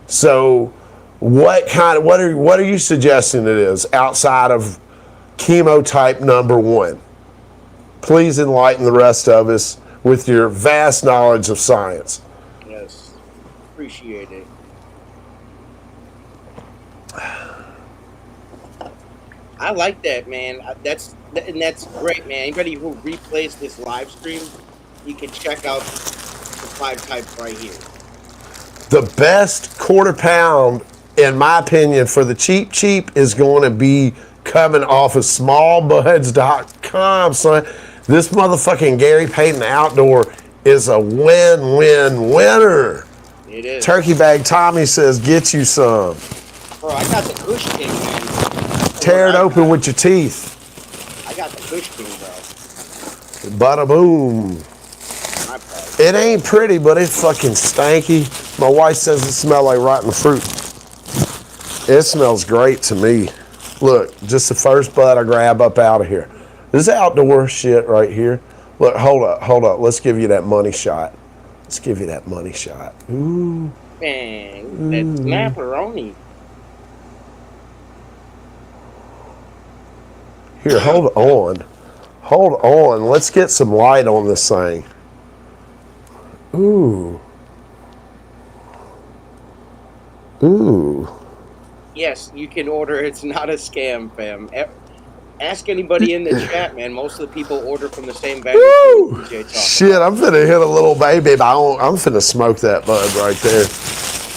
So what are you suggesting it is outside of chemotype number 1? Please enlighten the rest of us with your vast knowledge of science. Yes, appreciate it. I like that, man. That's great, man. Anybody who replays this live stream, you can check out the 5 types right here. The best quarter pound, in my opinion, for the cheap is going to be coming off of smallbuds.com, son. This motherfucking Gary Payton Outdoor is a win-win winner. It is. Turkey Bag Tommy says, get you some. Bro, I got the Kush King, man. Tear it open with your teeth. I got the Kush King, bro. Bada boom. It ain't pretty, but it's fucking stanky. My wife says it smells like rotten fruit. It smells great to me. Look, just the first bud I grab up out of here. This is outdoor shit right here. Look, hold up. Let's give you that money shot. Let's give you that money shot. Ooh. Man, that's macaroni. Here, hold on. Hold on. Let's get some light on this thing. Ooh. Ooh. Yes, you can order. It's not a scam, fam. Ask anybody in the chat, man. Most of the people order from the same vendor. Shit, I'm finna hit a little baby. I'm finna smoke that bud right there.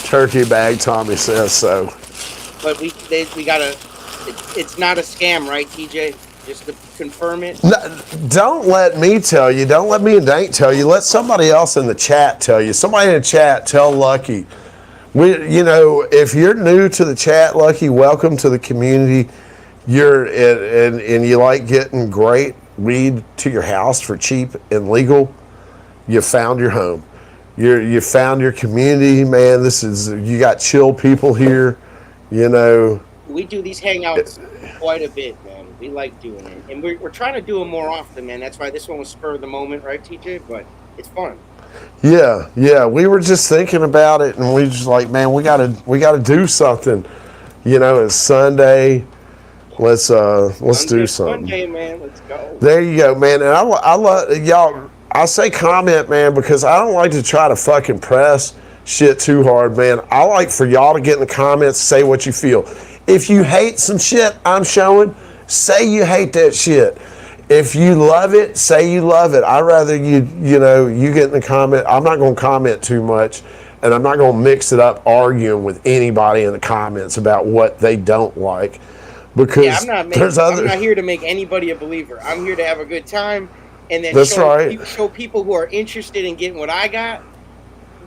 Turkey bag, Tommy says so. But we gotta. It's not a scam, right, TJ? Just to confirm it. No, don't let me tell you. Don't let me and Dank tell you. Let somebody else in the chat tell you. Somebody in the chat tell Lucky. If you're new to the chat, Lucky, welcome to the community. And you like getting great weed to your house for cheap and legal. You found your home. You found your community, man. You got chill people here. We do these hangouts quite a bit, man. We like doing it, and we're trying to do them more often, man. That's why this one was spur of the moment, right, TJ? But it's fun. Yeah. We were just thinking about it, and we just like, man, we gotta do something. It's Sunday. Let's do something. Sunday, man. Let's go. There you go, man. And I love y'all. I say comment, man, because I don't like to try to fucking press shit too hard, man. I like for y'all to get in the comments, say what you feel. If you hate some shit I'm showing, say you hate that shit. If you love it, say you love it. I'd rather you get in the comment. I'm not going to comment too much, and I'm not going to mix it up arguing with anybody in the comments about what they don't like. Because I'm not here to make anybody a believer. I'm here to have a good time, and then show people who are interested in getting what I got,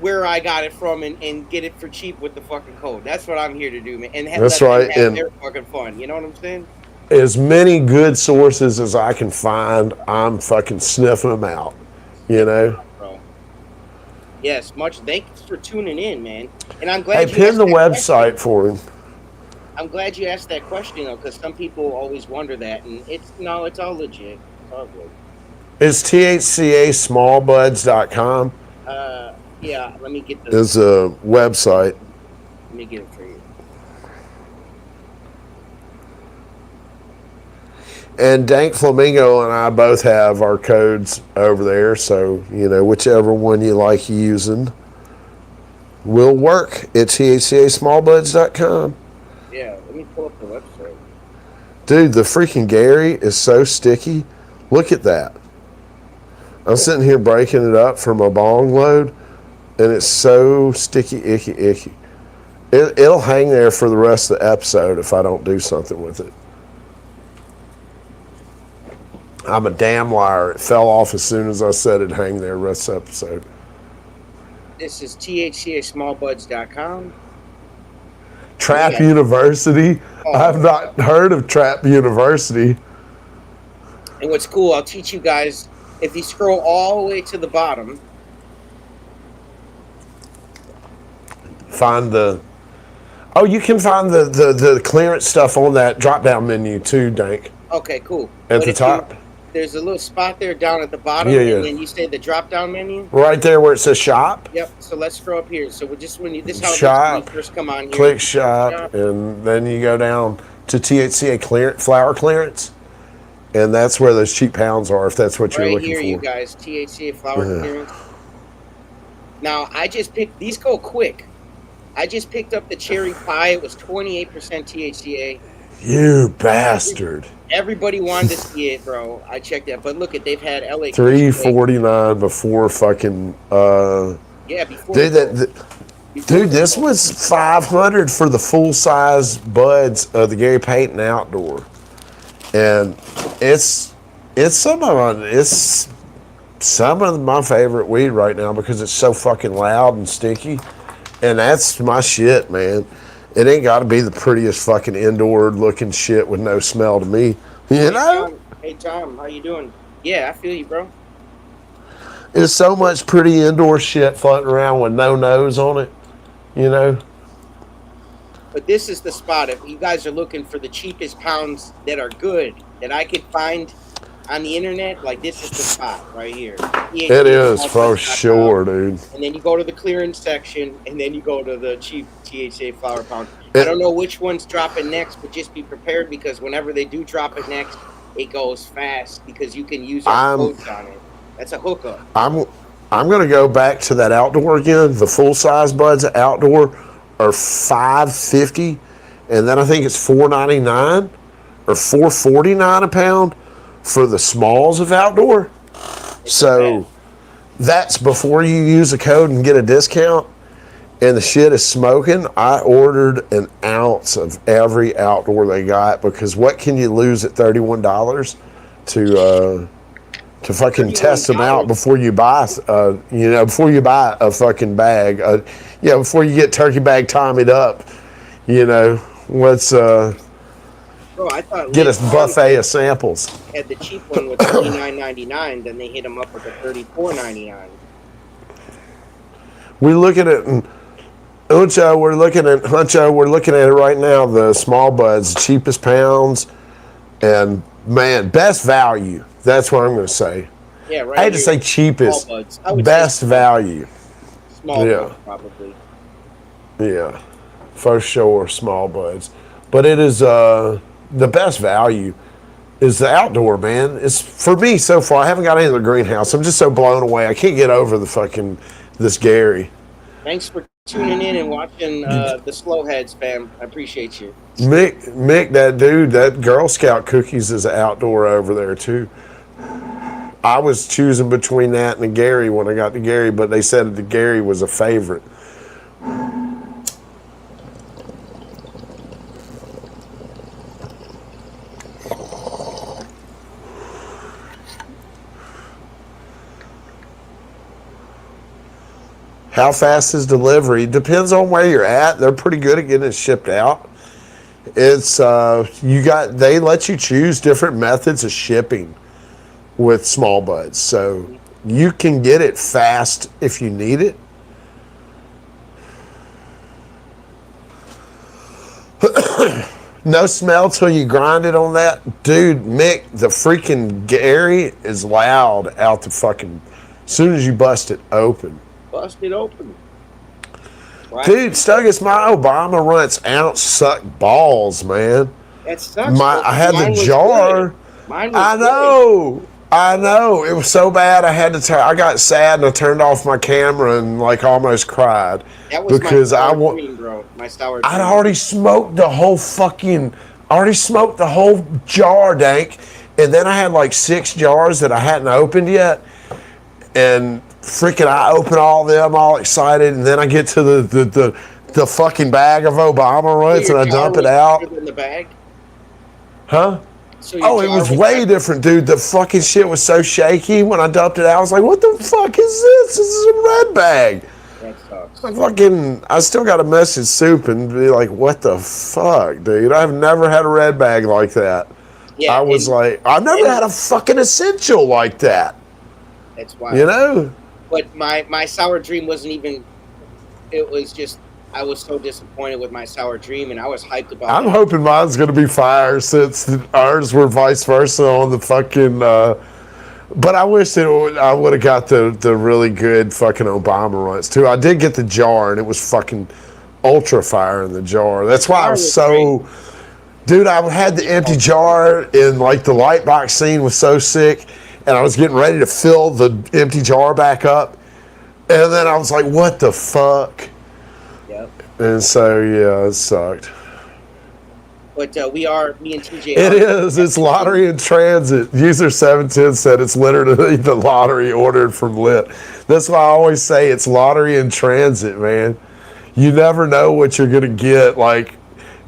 where I got it from, and get it for cheap with the fucking code. That's what I'm here to do, man. And have their fucking fun. You know what I'm saying? As many good sources as I can find, I'm fucking sniffing them out. Bro. Yes, thanks for tuning in, man. And I'm glad you pin the website for him. I'm glad you asked that question, though, because some people always wonder that, and it's all legit. It's all good. It's thca smallbuds.com. Yeah, let me get It's a website. Let me get it for you. And DankFlamingo and I both have our codes over there, so whichever one you like using will work at thca smallbuds.com. Yeah, let me pull up the website. Dude, the freaking Gary is so sticky. Look at that. I'm sitting here breaking it up for my bong load, and it's so sticky, icky. It'll hang there for the rest of the episode if I don't do something with it. I'm a damn liar. It fell off as soon as I said it'd hang there the rest of the episode. This is thca smallbuds.com. Trap University? Oh. I've not heard of Trap University. And what's cool, I'll teach you guys, if you scroll all the way to the bottom. You can find the clearance stuff on that drop-down menu too, Dank. Okay, cool. At the top. There's a little spot there down at the bottom, Yeah. And then you say the drop-down menu. Right there where it says shop. Yep. So let's scroll up here. So this is how shop, it first come on here. click shop, and then you go down to THCA flower clearance, and that's where those cheap pounds are. If that's what you're looking for. Right here, you guys, THCA flower clearance. Now these go quick. I just picked up the cherry pie. It was 28% THCA. You bastard. Everybody wanted to see it, bro. I checked that. But look, they've had LA. $349 before fucking. Yeah, before. Dude, this was $500 for the full size buds of the Gary Payton Outdoor, and it's some of my favorite weed right now because it's so fucking loud and stinky, and that's my shit, man. It ain't got to be the prettiest fucking indoor looking shit with no smell to me, Hey Tom, how you doing? Yeah, I feel you, bro. There's so much pretty indoor shit floating around with no nose on it. you know. But this is the spot. If you guys are looking for the cheapest pounds that are good that I could find on the internet, like this is the spot right here. It is for sure, dude. And then you go to the clearance section, and then you go to the cheap THCA flower pound. I don't know which one's dropping next, but just be prepared because whenever they do drop it next, it goes fast because you can use our codes on it. That's a hookup. I'm gonna go back to that outdoor again. The full size buds outdoor are $5.50, and then I think it's $4.99 or $4.49 a pound for the smalls of outdoor. So that's before you use a code and get a discount. And the shit is smoking. I ordered an ounce of every outdoor they got because what can you lose at $31 to fucking test them out before you buy, before you buy a fucking bag, before you get turkey bag Tommied up, let's Bro, I thought get a buffet of samples. Had the cheap one with $29.99, then they hit them up with a $34.99. We looking at Huncho. We're looking at it right now. The small buds, cheapest pounds, and man, best value. That's what I'm going to say. Yeah, right. I had to say cheapest, best value. Small buds, probably. Yeah, for sure, small buds. But it is the best value is the outdoor, man. It's for me so far. I haven't got into the greenhouse. I'm just so blown away. I can't get over this Gary. Thanks for tuning in and watching the Slow Heads, fam. I appreciate you. Mick, that dude, that Girl Scout cookies is outdoor over there too. I was choosing between that and the Gary when I got the Gary, but they said the Gary was a favorite. How fast is delivery? Depends on where you're at. They're pretty good at getting it shipped out. It's they let you choose different methods of shipping with small buds, so you can get it fast if you need it. No smell till you grind it on that, dude. Mick, the freaking Gary is loud out the fucking. As soon as you bust it open. Bust it open. Right. Dude, Stuggus, my Obama Runts ounce sucked balls, man. That sucks. I had the jar. Mine was I know. It was so bad. I had to. I got sad and I turned off my camera and like almost cried. That was because my sour dream, bro. My sour dream. I'd already smoked the whole jar, Dank, and then I had like 6 jars that I hadn't opened yet, and freaking I open all of them all excited, and then I get to the fucking bag of Obama Runts and I dump it out. In the bag? Huh? So it was way different, dude. The fucking shit was so shaky when I dumped it out. I was like, what the fuck is this? This is a red bag. That sucks. I still got to message Soup and be like, what the fuck, dude? I've never had a red bag like that. Yeah, I was like, I've never had a fucking essential like that. That's why. But my sour dream wasn't even. It was just I was so disappointed with my sour dream, and I was hyped about. I'm hoping mine's gonna be fire since ours were vice versa on the fucking. But I wish I would have got the really good fucking Obama Runts too. I did get the jar, and it was fucking ultra fire in the jar. That's why I was so. Great. Dude, I had the empty jar, and like the light box scene was so sick. And I was getting ready to fill the empty jar back up. And then I was like, what the fuck? Yep. And so, yeah, it sucked. But me and TJ. It is. It's lottery in transit. User 710 said it's literally the lottery ordered from Lit. That's why I always say it's lottery in transit, man. You never know what you're going to get. Like,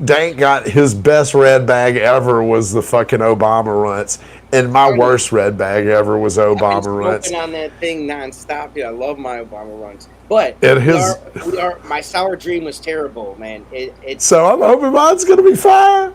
Dank got his best red bag ever was the fucking Obama Runts. And my worst red bag ever was Obama Runts. I've been on that thing nonstop. Dude, I love my Obama Runts. But my sour dream was terrible, man. So I'm hoping mine's going to be fine.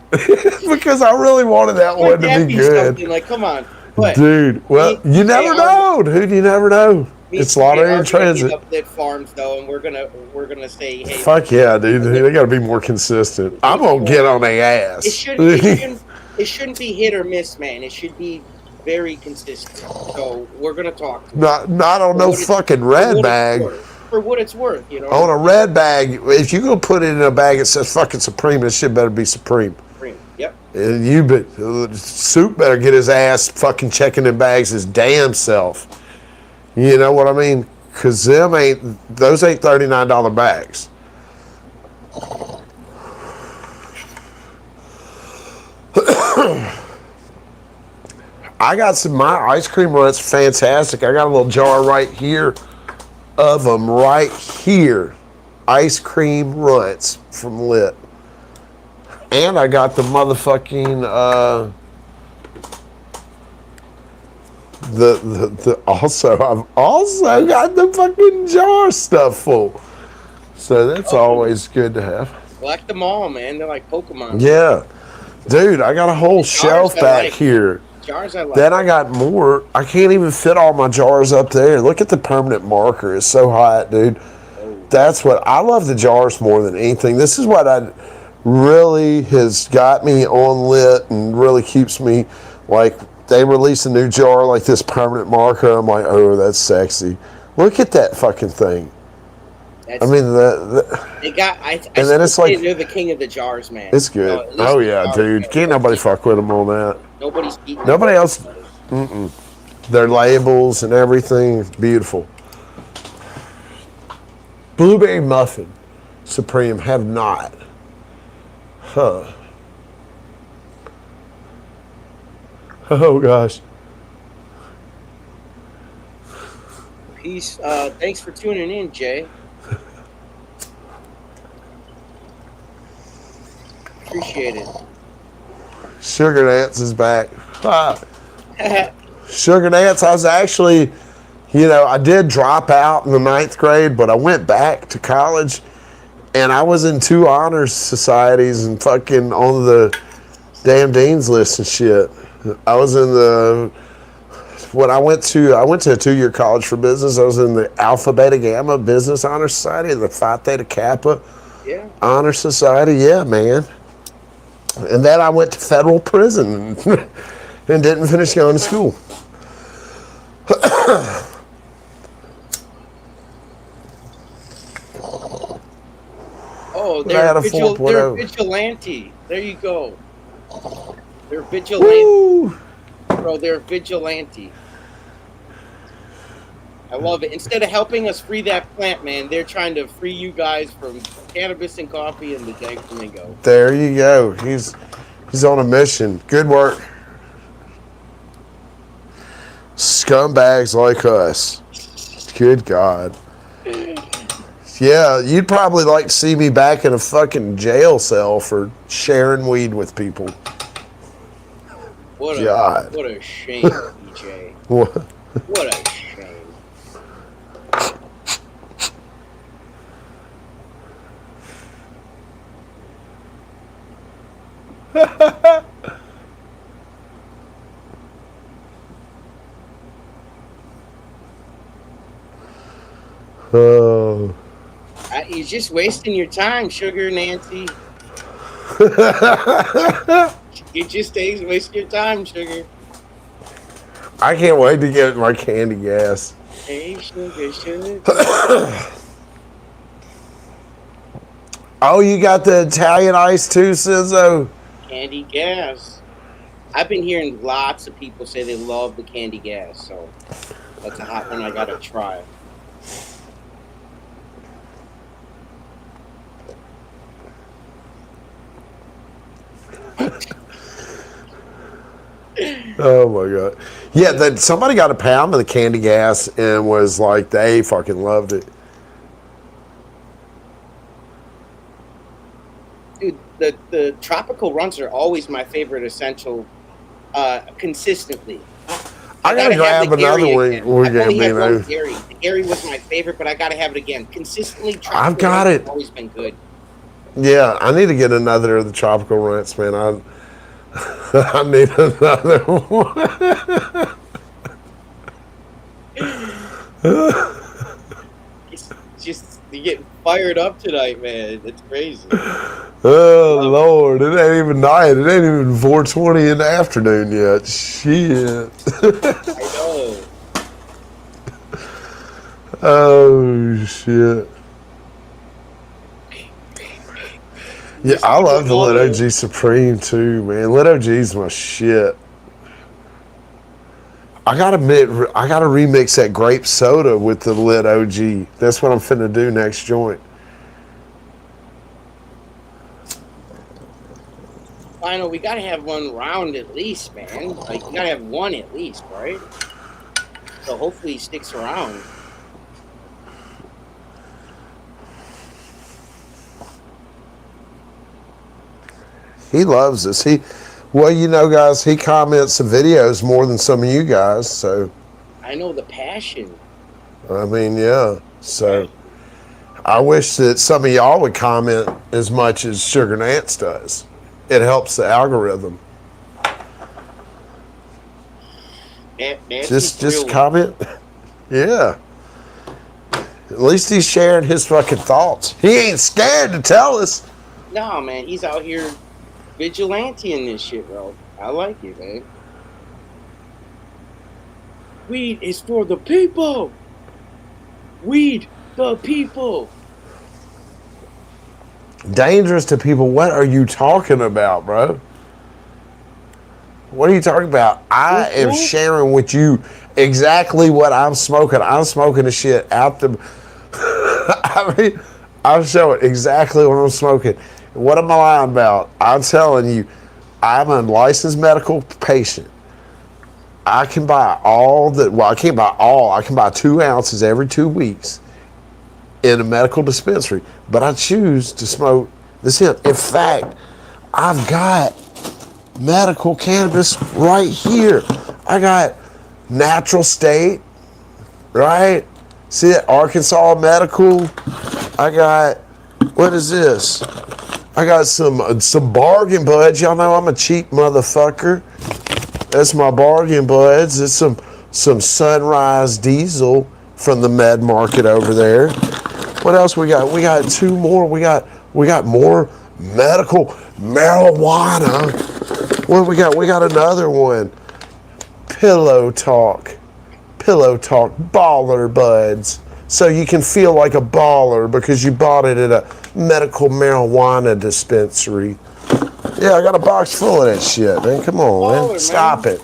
Because I really wanted that one to be good. Like, come on. But dude, well, you never know, dude. You never know. It's lottery in transit. Uplit Farms though, and we're gonna say, hey, fuck yeah, dude. They got to be more consistent. I'm gonna get on their ass. It shouldn't be hit or miss, man. It should be very consistent. So we're gonna talk. Not on no fucking red bag. For what it's worth, you know. On a red bag, if you gonna put it in a bag that says fucking Supreme, this shit better be Supreme. Yep. And Soup better get his ass fucking checking in bags his damn self. You know what I mean? Cause those ain't $39 bags. I got my ice cream runs fantastic. I got a little jar right here of them right here. Ice cream runs from Lit. And I got the motherfucking I've also got the fucking jar stuff full. So that's always good to have. Collect them all, man. They're like Pokemon. Yeah. Dude, I got a whole shelf back here. Jars I like. Then I got more. I can't even fit all my jars up there. Look at the permanent marker. It's so hot, dude. That's what I love, the jars more than anything. This is what I really has got me on Lit and really keeps me, like, they release a new jar like this permanent marker. I'm like, oh, that's sexy. Look at that fucking thing. That's, I mean, and then it's like they're the king of the jars, man. It's good. Oh yeah, dude. Can't nobody fuck with them on that. Nobody else. Their labels and everything, beautiful. Blueberry muffin, Supreme, have not. Huh. Oh gosh. Peace. Thanks for tuning in, Jay. Appreciate it. Sugar Dance is back. Sugar Dance, I was actually, I did drop out in the 9th grade, but I went back to college and I was in 2 honors societies and fucking on the damn dean's list and shit. I was in when I went to a 2-year college for business. I was in the Alpha Beta Gamma Business Honor Society, the Phi Theta Kappa Honor Society. Yeah, man. And then I went to federal prison and didn't finish going to school. Oh, they're vigilante. There you go. They're vigilante. Woo! Bro, they're vigilante. I love it. Instead of helping us free that plant, man, they're trying to free you guys from cannabis and coffee and the TheDankFlamingo. There you go. He's on a mission. Good work. Scumbags like us. Good God. Yeah, you'd probably like to see me back in a fucking jail cell for sharing weed with people. What a shame, DJ. What a shame. Oh. You're just wasting your time, Sugar Nancy. You just wasting your time, Sugar. I can't wait to get my candy gas. Hey, Sugar. Oh, you got the Italian ice too, Sizzo? Candy gas. I've been hearing lots of people say they love the candy gas, so that's a hot one I gotta try. Oh my God. Yeah, somebody got a pound of the candy gas and was like, they fucking loved it. Dude, the tropical runs are always my favorite essential, consistently. I gotta grab another one. The Gary was my favorite, but I gotta have it again. Consistently, tropical I've got it. Always been good. Yeah, I need to get another of the tropical runts, man. I need another one. It's just you get fired up tonight, man. It's crazy. Oh Lord, it ain't even night. It ain't even 4:20 in the afternoon yet. Shit. I know. Oh shit. Yeah, I love the Lit OG Supreme too, man. Lit OG's my shit. I gotta remix that grape soda with the Lit OG. That's what I'm finna do next joint. I know we gotta have one round at least, man. Like you gotta have one at least, right? So hopefully he sticks around. He loves us. Well, you know, guys, he comments the videos more than some of you guys. So, I know the passion. I mean, yeah. So, I wish that some of y'all would comment as much as Sugar Nance does. It helps the algorithm. Just comment. Yeah. At least he's sharing his fucking thoughts. He ain't scared to tell us. No, man, he's out here vigilante in this shit, bro. I like it, man. Weed is for the people. Weed the people. Dangerous to people. What are you talking about, bro? What are you talking about? I am sharing with you exactly what I'm smoking. I'm smoking the shit out the... I mean, I'm showing exactly what I'm smoking. What am I lying about? I'm telling you, I'm a licensed medical patient. I can buy I can't buy all. I can buy 2 ounces every 2 weeks in a medical dispensary. But I choose to smoke this hemp. In fact, I've got medical cannabis right here. I got Natural State, right? See that? Arkansas Medical. I got, what is this? I got some bargain buds. Y'all know I'm a cheap motherfucker. That's my bargain buds. It's some Sunrise Diesel from the Med Market over there. What else we got? We got 2 more. We got more medical marijuana. What do we got? We got another one. Pillow Talk baller buds. So you can feel like a baller because you bought it at a medical marijuana dispensary. Yeah, I got a box full of that shit, man. Come on, man. Stop it.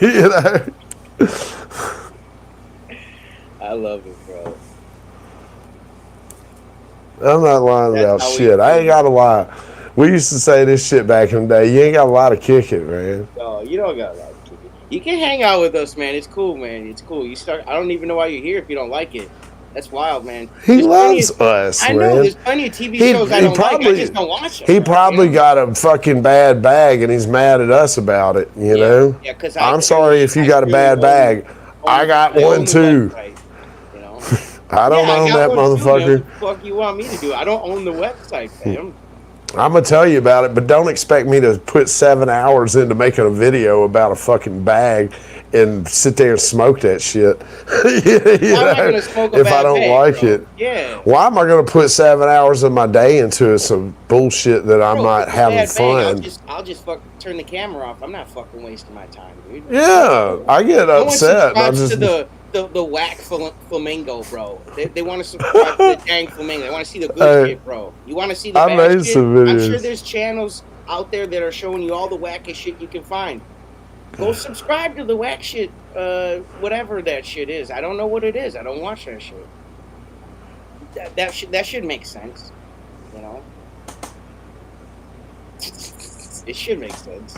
You know? I love it, bro. I'm not lying about shit. I ain't gotta lie. We used to say this shit back in the day. You ain't got a lot of kick it, man. No, you don't got a lot of kick it. You can hang out with us, man. It's cool, man. It's cool. I don't even know why you're here if you don't like it. That's wild, man. He loves us, man. I know. There's plenty of TV shows I don't like. I just don't watch them. He probably got a fucking bad bag and he's mad at us about it, you know? Yeah, because I'm sorry if you got a bad bag. I got one too. You know? I don't own that motherfucker. What the fuck you want me to do? I don't own the website, fam. I'm going to tell you about it, but don't expect me to put 7 hours into making a video about a fucking bag and sit there and smoke that shit. If I don't like it. Yeah. Why am I going to put 7 hours of my day into some bullshit that I'm not having fun? I'll just turn the camera off. I'm not fucking wasting my time, dude. Yeah, I get upset. No one subscribes to the whack flamingo, bro. They want to subscribe to the dang flamingo. They want to see the good shit, bro. You want to see the bad shit? I'm sure there's channels out there that are showing you all the wackest shit you can find. Go subscribe to the whack shit, whatever that shit is. I don't know what it is. I don't watch that shit. That should make sense, you know? It should make sense.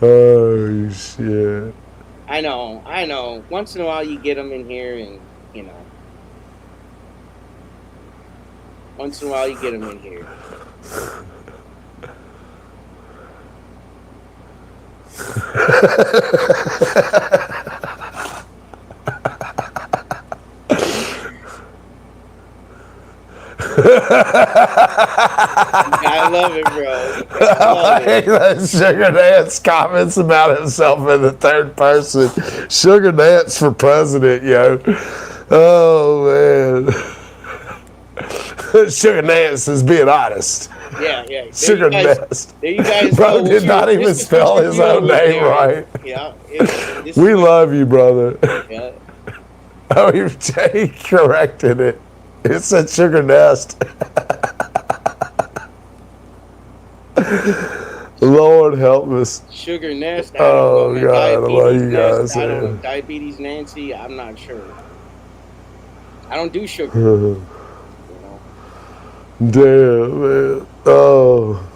Oh, shit. I know. Once in a while you get them in here and, you know. Once in a while you get them in here. I love it, bro. I love Like that Sugar Dance comments about himself in the third person. Sugar Dance for president, yo. Oh, man. Sugar Dance is being honest. Yeah. There Sugar Dance. There you guys Bro go. did not even spell his own name right. Yeah. We love you, brother. Yeah. Oh, he corrected it. It said Sugar Nest. Lord help us. Sugar Nest. Oh, God, I love you Nest, guys. I don't know. Diabetes Nancy. I'm not sure. I don't do sugar. You know? Damn, man. Oh.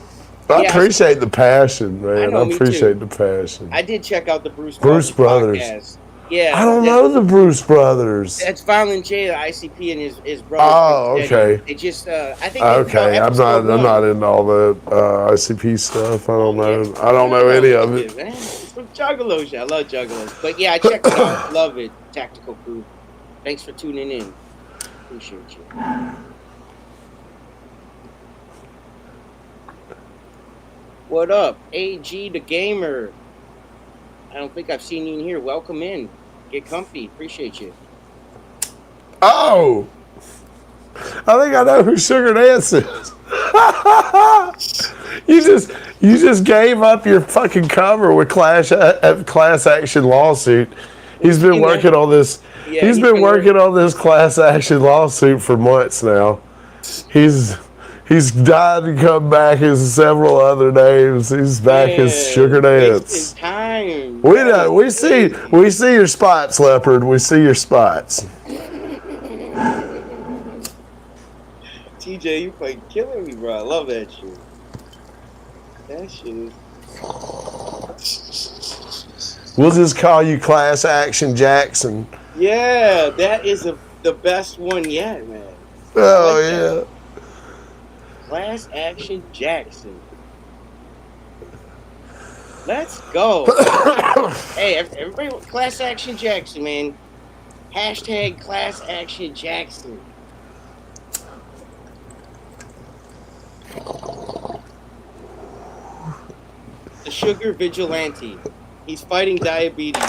I Yeah, appreciate the passion, man. I I me appreciate too. the passion. I did check out the Bruce Brothers. podcast. Yeah. I don't know the Bruce Brothers. That's Violent J, the ICP, and his brother. Oh, okay. They just, I think. Okay, I'm not into all the ICP stuff. I don't know. I don't know any of it. Man. It's from Juggalos. I love Juggalos. But yeah, I checked it out. Love it. Tactical Crew. Thanks for tuning in. Appreciate you. What up, AG the Gamer? I don't think I've seen you in here. Welcome in. Get comfy. Appreciate you. Oh, I think I know who Sugar Dance is. you just gave up your fucking cover with class action lawsuit. He's been working on this. Yeah, he's been working on this class action lawsuit for months now. He's died and come back as several other names. He's back as Sugar Dance. Time. We know. We see your spots, Leopard. We see your spots. TJ, you fucking killing me, bro. I love that shit. That shit is... We'll just call you Class Action Jackson. Yeah, that is the best one yet, man. Oh, yeah. Class Action Jackson. Let's go. Hey, everybody, Class Action Jackson, man. Hashtag Class Action Jackson. The sugar vigilante. He's fighting diabetes.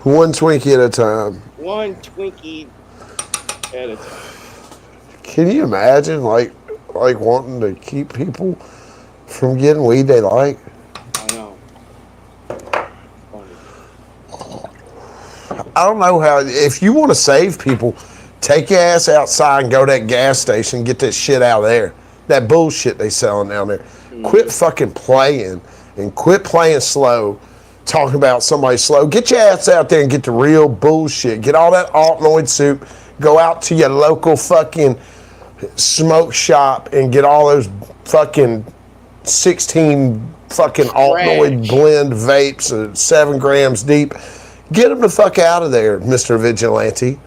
One Twinkie at a time. One Twinkie at a time. Can you imagine, like wanting to keep people from getting weed they like? I know. Funny. I don't know how. If you want to save people, take your ass outside and go to that gas station and get that shit out of there. That bullshit they selling down there. Quit fucking playing and quit playing slow. Talking about somebody slow. Get your ass out there and get the real bullshit. Get all that Altnoid soup. Go out to your local fucking smoke shop and get all those fucking 16 fucking Altnoid blend vapes, 7 grams deep. Get them the fuck out of there, Mr. Vigilante.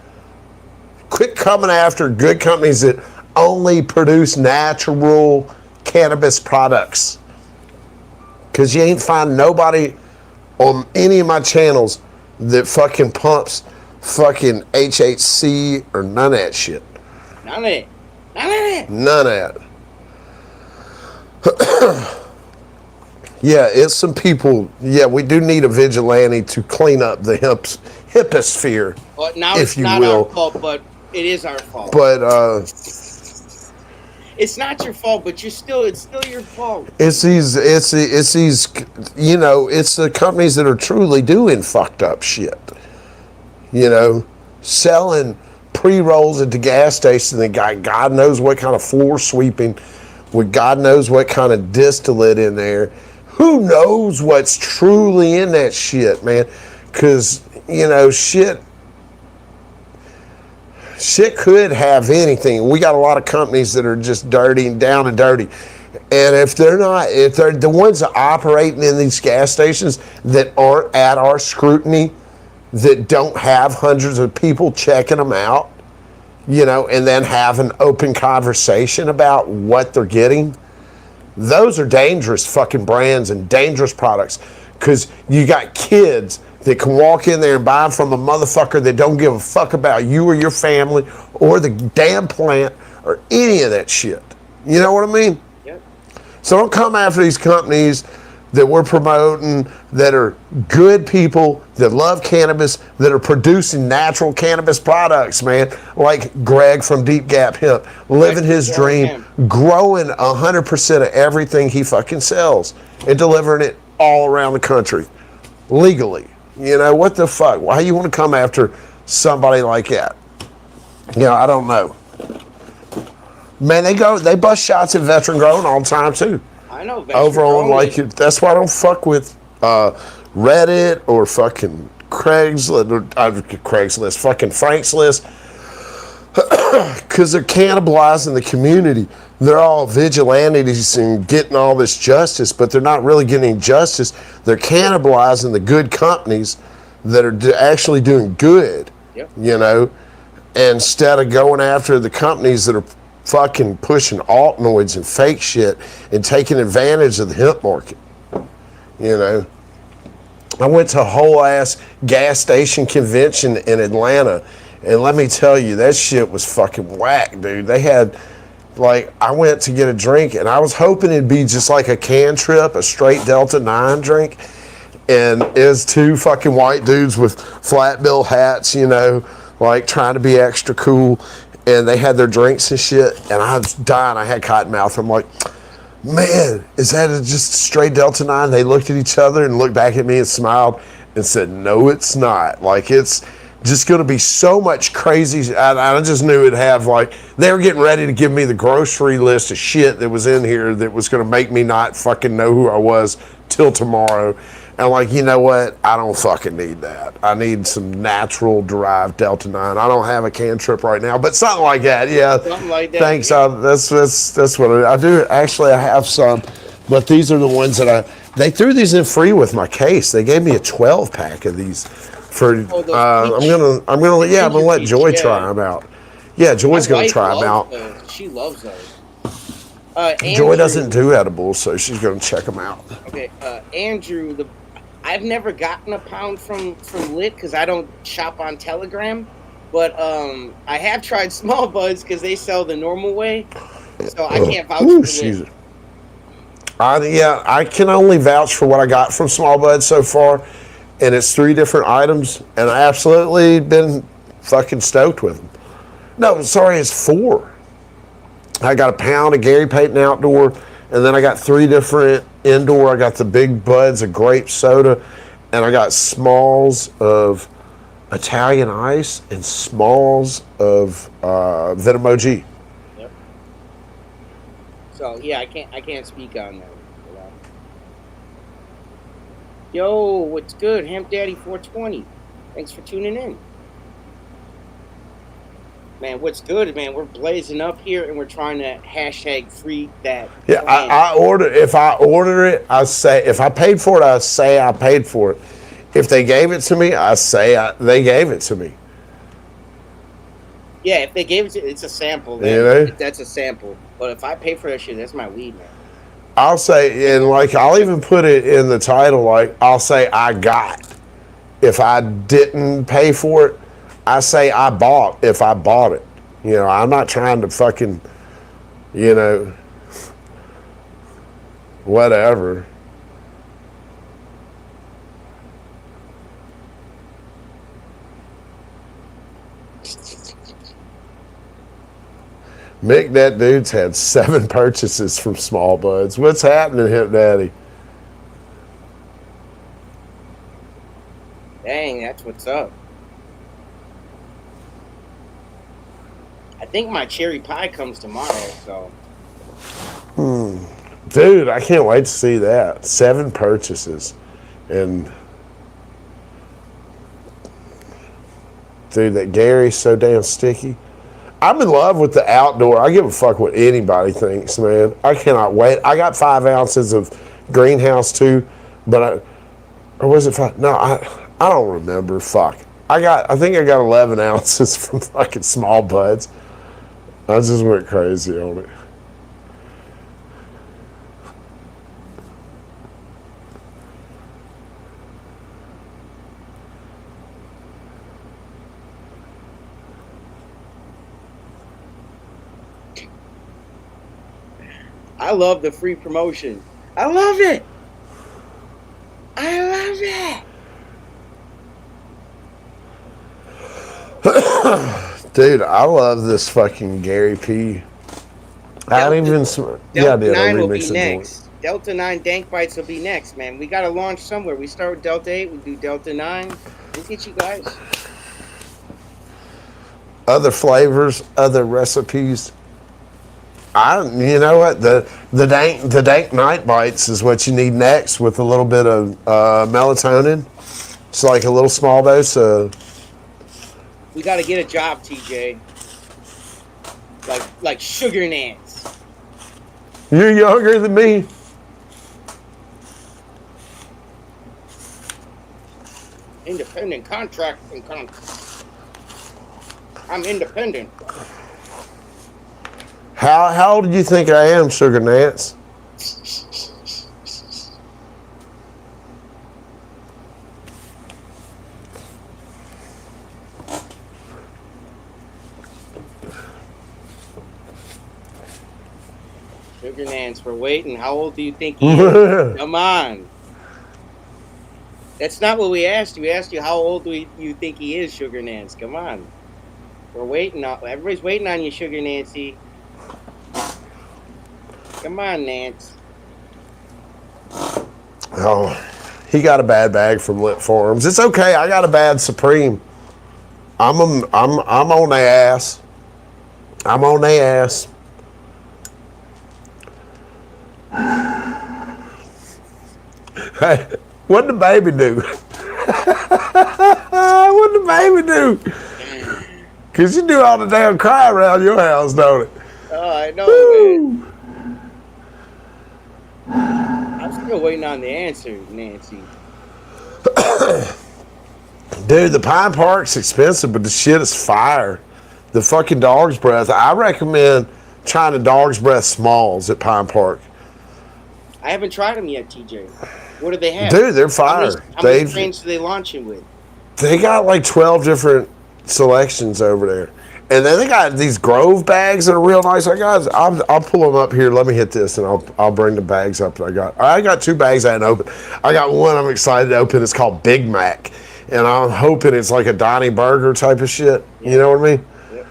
Quit coming after good companies that only produce natural cannabis products. Because you ain't find nobody on any of my channels that fucking pumps fucking HHC or none of that shit. None of it. None of it. None of that. Yeah, it's some people. Yeah, we do need a vigilante to clean up the hipposphere, Well, now if it's you not will. our fault, but it is our fault. But it's not your fault, but it's still your fault. it's these, you know, it's the companies that are truly doing fucked up shit. You know, selling pre-rolls at the gas station that got God knows what kind of floor sweeping with God knows what kind of distillate in there. Who knows what's truly in that shit, man? Because, you know, shit could have anything. We got a lot of companies that are just dirty and down and dirty. And if they're the ones that are operating in these gas stations that aren't at our scrutiny, that don't have hundreds of people checking them out, you know, and then have an open conversation about what they're getting, those are dangerous fucking brands and dangerous products. Because you got kids that can walk in there and buy from a motherfucker that don't give a fuck about you or your family or the damn plant or any of that shit. You know what I mean? Yep. So don't come after these companies that we're promoting that are good people that love cannabis, that are producing natural cannabis products, man. Like Greg from Deep Gap Hemp, living his dream, growing 100% of everything he fucking sells and delivering it all around the country legally. You know, what the fuck? Why you want to come after somebody like that? You know, I don't know. Man, they bust shots at veteran growing all the time too. I know. Over on that's why I don't fuck with Reddit or fucking Craigslist, fucking Frank's List, because they're cannibalizing the community. They're all vigilantes and getting all this justice, but they're not really getting justice. They're cannibalizing the good companies that are actually doing good. Yep. You know, instead of going after the companies that are fucking pushing altnoids and fake shit and taking advantage of the hemp market. You know, I went to a whole ass gas station convention in Atlanta, and let me tell you, that shit was fucking whack, dude. They had, like, I went to get a drink, and I was hoping it'd be just like a can trip, a straight Delta 9 drink, and it was two fucking white dudes with flat bill hats, you know, like trying to be extra cool. And they had their drinks and shit, and I was dying. I had cotton mouth. I'm like, man, is that just straight Delta 9? They looked at each other and looked back at me and smiled and said, no, it's not. Like, it's just going to be so much crazy. I just knew it'd have, like, they were getting ready to give me the grocery list of shit that was in here that was going to make me not fucking know who I was till tomorrow. And like, you know what? I don't fucking need that. I need some natural derived Delta 9. I don't have a can trip right now, but something like that. Yeah. Something like that. Thanks. Yeah. That's what I do. Actually, I have some, but these are the ones that they threw these in free with my case. They gave me a 12 pack of these for, I'm gonna let Joy try them out. Yeah, Joy's gonna try them out. Those. She loves those. Joy doesn't do edibles, so she's gonna check them out. Okay, Andrew, I've never gotten a pound from Lit because I don't shop on Telegram, but I have tried Small Buds because they sell the normal way, so I can't vouch for Lit. I can only vouch for what I got from Small Buds so far, and it's 3 different items, and I absolutely been fucking stoked with them. No, sorry, it's 4. I got a pound of Gary Payton Outdoor, and then I got 3 different indoor. I got the big buds of grape soda, and I got smalls of Italian ice and smalls of Venom OG. Yep. So yeah, I can't speak on that. Yo, what's good, Hemp Daddy 420? Thanks for tuning in. Man, what's good, man? We're blazing up here, and we're trying to hashtag free that. Yeah, if I order it, I say, if I paid for it, I say I paid for it. If they gave it to me, I say they gave it to me. Yeah, if they gave it to it's a sample. You know? That's a sample. But if I pay for that shit, that's my weed, man. I'll say, and like, I'll even put it in the title, like, I'll say I got. If I didn't pay for it, I say I bought if I bought it. You know, I'm not trying to fucking, you know, whatever. Mick, that dude's had 7 purchases from Small Buds. What's happening, Hip Daddy? Dang, that's what's up. I think my cherry pie comes tomorrow, so. Dude, I can't wait to see that. 7 purchases. And dude, that Gary's so damn sticky. I'm in love with the outdoor. I give a fuck what anybody thinks, man. I cannot wait. I got 5 ounces of greenhouse too, but or was it 5? No, I don't remember. Fuck. I think I got 11 ounces from fucking Small Buds. I just went crazy on it. I love the free promotion. I love it. I love it. Dude, I love this fucking Gary P. I haven't even. Yeah, I did. Delta 9 will be remixed it. next. Delta 9 Dank Bites will be next, man. We got to launch somewhere. We start with Delta 8, we do Delta 9. We'll get you guys. Other flavors, other recipes. You know what? The dank night bites is what you need next with a little bit of melatonin. It's like a little small dose of. We got to get a job, TJ. Like Sugar Nance. You're younger than me. Independent contracting. I'm independent. How old do you think I am, Sugar Nance? Sugar Nance, we're waiting. How old do you think he is? Come on. That's not what we asked you. We asked you how old do you think he is, Sugar Nance. Come on. We're waiting. Everybody's waiting on you, Sugar Nancy. Come on, Nance. Oh, he got a bad bag from Lit Farms. It's okay. I got a bad Supreme. I'm on the ass. I'm on the ass. Hey, what'd the baby do? What'd the baby do? Cause you do all the damn cry around your house, don't it? Oh, I know, man. I'm still waiting on the answer, Nancy. Dude, the Pine Park's expensive, but the shit is fire. The fucking Dog's Breath. I recommend trying the Dog's Breath Smalls at Pine Park. I haven't tried them yet, TJ. What do they have? Dude, they're fire. How many strains do they launch it with? They got like 12 different selections over there. And then they got these Grove bags that are real nice. I'll pull them up here. Let me hit this, and I'll bring the bags up that I got 2 bags I hadn't opened. I got one I'm excited to open. It's called Big Mac. And I'm hoping it's like a Donnie Burger type of shit. Yeah. You know what I mean? Yep.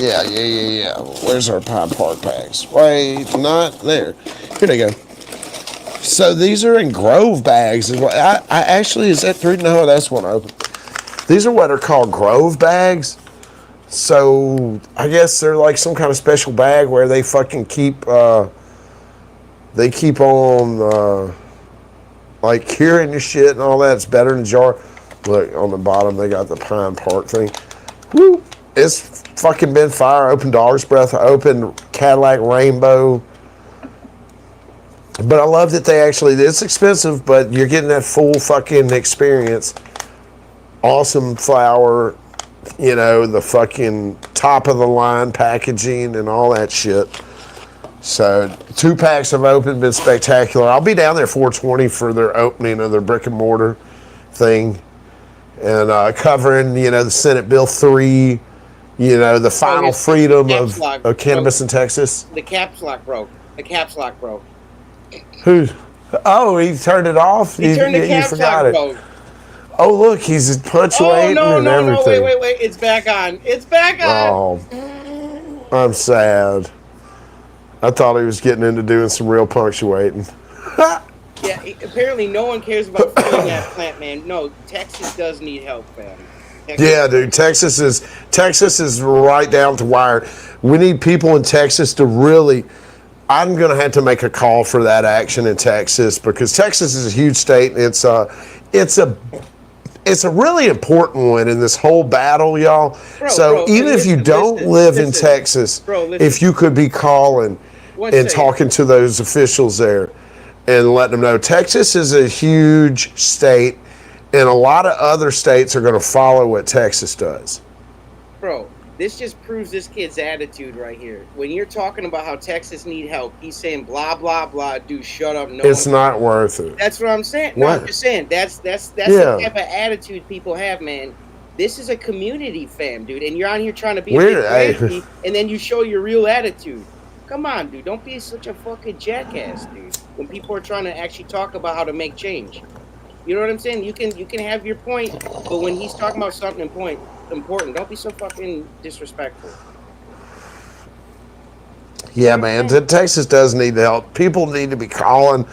Yeah. Where's our Pine Park bags? Wait, not there. Here they go. So these are in Grove bags. I actually, is that 3? No, that's one open. These are what are called Grove bags. So I guess they're like some kind of special bag where they fucking keep, they keep on, like curing your shit and all that. It's better in a jar. Look, on the bottom, they got the Pine Park thing. Woo! It's fucking been fire. I opened Dog's Breath. I opened Cadillac Rainbow. But I love that they actually, it's expensive, but you're getting that full fucking experience. Awesome flour, you know, the fucking top of the line packaging and all that shit. So 2 packs I've opened, been spectacular. I'll be down there 420 for their opening of their brick and mortar thing. And covering, you know, the Senate Bill 3, you know, the final freedom of cannabis in Texas. The caps lock broke. Who? Oh, he turned it off? He turned the caps lock broke. Oh, look, he's punctuating and everything. No, wait. It's back on. Oh, I'm sad. I thought he was getting into doing some real punctuating. Yeah, apparently no one cares about filling that plant, man. No, Texas does need help, man. Yeah, dude, Texas is right down to wire. We need people in Texas to really. I'm gonna have to make a call for that action in Texas because Texas is a huge state. And it's a really important one in this whole battle, y'all. Even if you don't live in Texas, if you could be calling and talking to those officials there and letting them know Texas is a huge state. And a lot of other states are going to follow what Texas does. Bro, This just proves this kid's attitude right here. When you're talking about how Texas need help, he's saying blah blah blah. Dude, shut up. No, it's not worth it. That's what I'm saying. What? No, I'm just saying that's Yeah. the type of attitude people have, man. This is a community, fam, dude, and you're on here trying to be a big crazy, and then you show your real attitude. Come on, dude. Don't be such a fucking jackass, dude. When people are trying to actually talk about how to make change. You know what I'm saying? You can have your point, but when he's talking about something important, don't be so fucking disrespectful. Yeah, man. Texas does need help. People need to be calling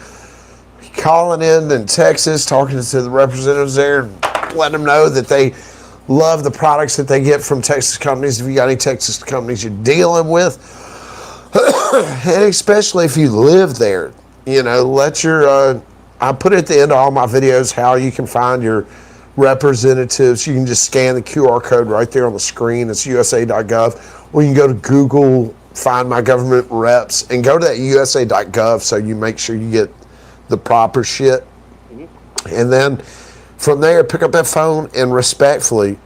in Texas, talking to the representatives there, and letting them know that they love the products that they get from Texas companies. If you got any Texas companies you're dealing with, and especially if you live there, you know, let your I put at the end of all my videos how you can find your representatives. You can just scan the QR code right there on the screen. It's usa.gov, or you can go to Google, find my government reps, and go to that usa.gov so you make sure you get the proper shit. And then from there, pick up that phone and respectfully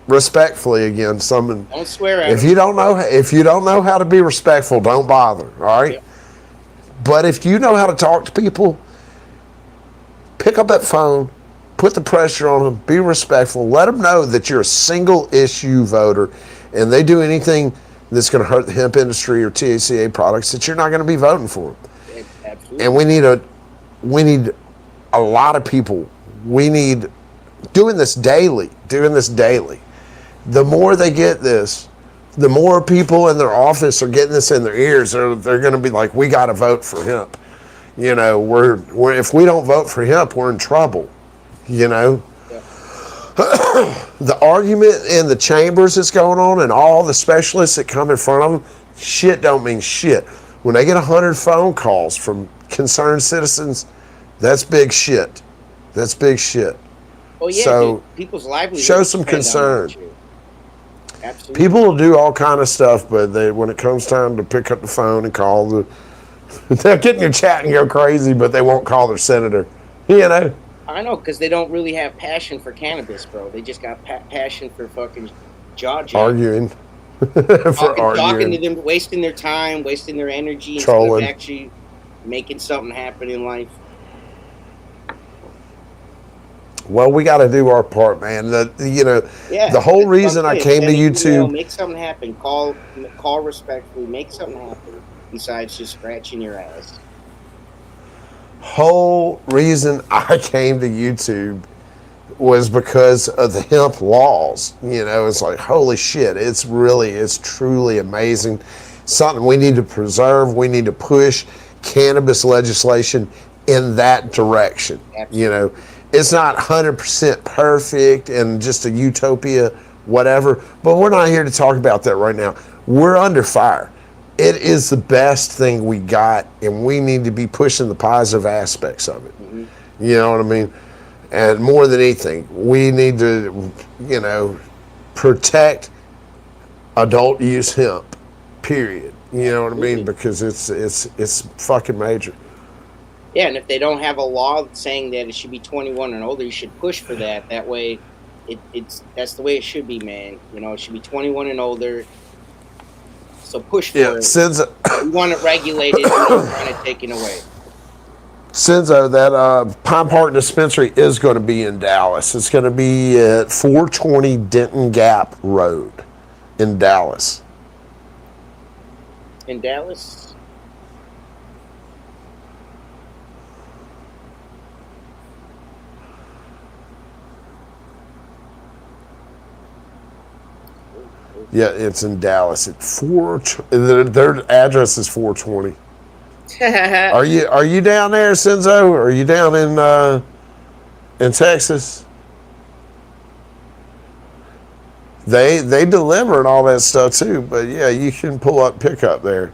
again, someone. Don't swear at if you don't know how to be respectful, don't bother. All right. Yep. But if you know how to talk to people, pick up that phone, put the pressure on them, be respectful, let them know that you're a single issue voter, and they do anything that's going to hurt the hemp industry or THCA products, that you're not going to be voting for them. Absolutely. And we need a lot of people. We need doing this daily. The more they get this, the more people in their office are getting this in their ears. They're going to be like, we got to vote for hemp. You know, we're if we don't vote for hemp, we're in trouble. You know, yeah. The argument in the chambers that's going on, and all the specialists that come in front of them, shit don't mean shit. When they get 100 phone calls from concerned citizens, that's big shit. That's big shit. Oh yeah, so dude, people's livelihoods show some concern. Absolutely. People will do all kind of stuff, but when it comes time to pick up the phone and call they'll get in your chat and go crazy, but they won't call their senator. You know. I know, because they don't really have passion for cannabis, bro. They just got passion for fucking arguing. Talking to them, wasting their time, wasting their energy, instead of actually making something happen in life. Well, we got to do our part, man. The whole reason I came to YouTube. Make something happen. Call respectfully. Make something happen. Besides just scratching your ass. Whole reason I came to YouTube was because of the hemp laws. You know, it's like, holy shit, it's truly amazing. Something we need to preserve. We need to push cannabis legislation in that direction. Absolutely. You know, it's not 100% perfect and just a utopia, whatever, but we're not here to talk about that right now. We're under fire. It is the best thing we got, and we need to be pushing the positive aspects of it. Mm-hmm. You know what I mean? And more than anything, we need to, you know, protect adult use hemp, period. You know what I mean? Because it's fucking major. Yeah, and if they don't have a law saying that it should be 21 and older, you should push for that. That way, that's the way it should be, man. You know, it should be 21 and older. So push for it. We want it regulated. We don't want it taken away. Senzo, that Pine Park Dispensary is going to be in Dallas. It's going to be at 420 Denton Gap Road in Dallas. In Dallas? Yeah, it's in Dallas. Their address is 420. Are you down there, Senzo? Are you down in Texas? They deliver and all that stuff too, but yeah, you can pull up pick up there.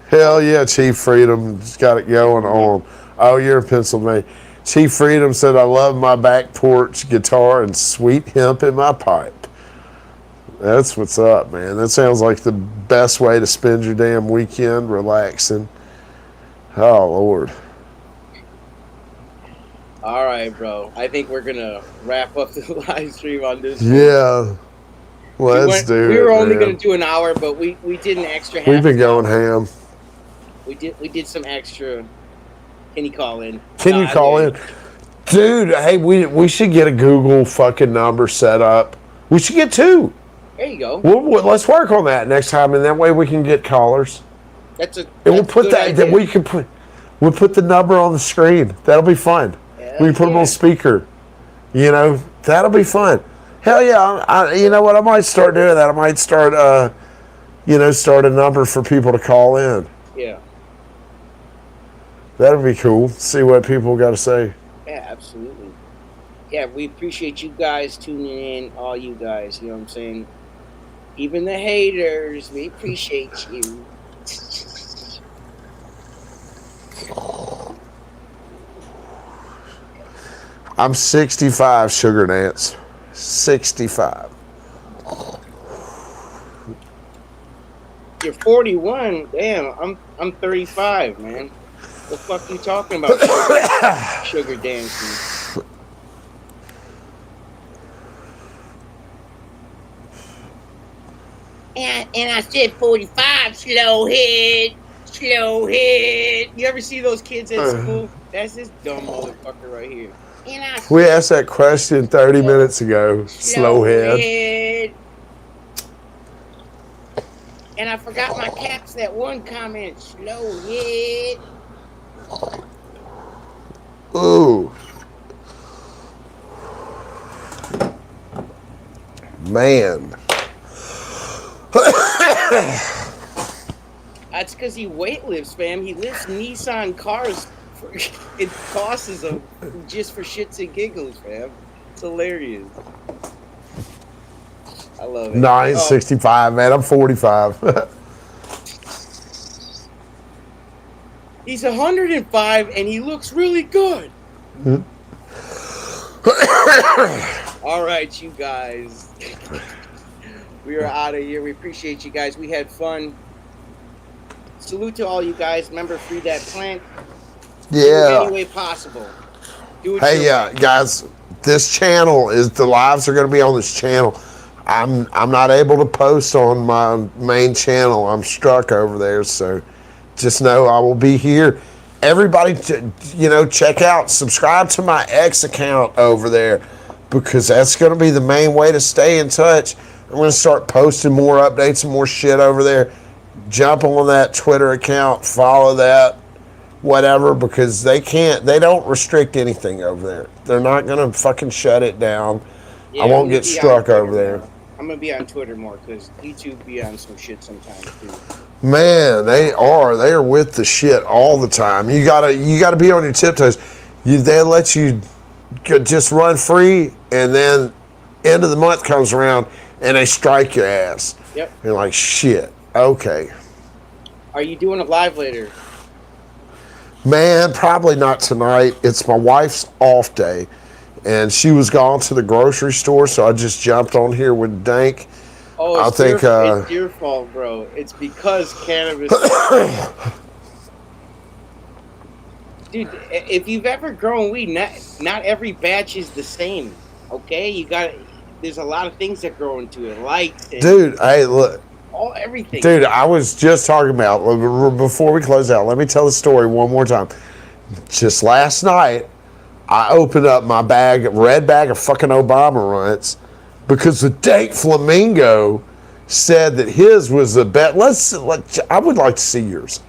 Hell yeah, Chief Freedom's got it going on. Oh, you're in Pennsylvania. Chief Freedom said, I love my back porch guitar and sweet hemp in my pipe. That's what's up, man. That sounds like the best way to spend your damn weekend, relaxing. Oh, Lord. All right, bro. I think we're gonna wrap up the live stream on this. Yeah. Let's do it. We were only man. gonna do an hour, but we did an extra half. We've been going ham. We did some extra. Can you call in? Can you call in? Dude, hey, we should get a Google fucking number set up. We should get 2. There you go. Let's work on that next time, and that way we can get callers. And we'll put that we can put. We'll put the number on the screen. That'll be fun. We can put them on speaker. You know, that'll be fun. Hell yeah! You know what? I might start doing that. I might start, start a number for people to call in. Yeah. That'd be cool. See what people got to say. Yeah, absolutely. Yeah, we appreciate you guys tuning in, all you guys, you know what I'm saying? Even the haters, we appreciate you. I'm 65, Sugar Dance. 65. You're 41. Damn, I'm 35, man. The fuck you talking about? Sugar dancing. And I said 45. Slow head. You ever see those kids at school? That's this dumb motherfucker right here. We asked that question 30 minutes ago. Slow head. And I forgot my caps. That one comment. Slow head. Ooh. Man. That's because he weightlifts, fam. He lifts Nissan cars. It costs him just for shits and giggles, fam. It's hilarious. I love it. 965, man. I'm 45. He's 105 and he looks really good. All right, you guys. We are out of here. We appreciate you guys. We had fun. Salute to all you guys. Remember, free that plant. Yeah. Any way possible. Do it. Hey, guys, this channel the lives are going to be on this channel. I'm not able to post on my main channel. I'm struck over there, so just know I will be here. Everybody, check out, subscribe to my X account over there because that's going to be the main way to stay in touch. I'm going to start posting more updates and more shit over there. Jump on that Twitter account, follow that, whatever, because they don't restrict anything over there. They're not going to fucking shut it down. Yeah, I won't get struck over there. I'm going to be on Twitter more because YouTube be on some shit sometimes too. Man, they are with the shit all the time. You gotta be on your tiptoes. They let you just run free, and then end of the month comes around and they strike your ass. Yep. You're like, shit. Okay. Are you doing it live later? Man, probably not tonight. It's my wife's off day, and she was gone to the grocery store, so I just jumped on here with Dank. Oh, it's your fault, bro. It's because cannabis. Dude, if you've ever grown weed, not every batch is the same. Okay, there's a lot of things that grow into it, light. Dude, hey, look. Everything. Dude, I was just talking about, before we close out, let me tell the story one more time. Just last night, I opened up my red bag of fucking Obama runts, because the DankFlamingo said that his was the best. I would like to see yours.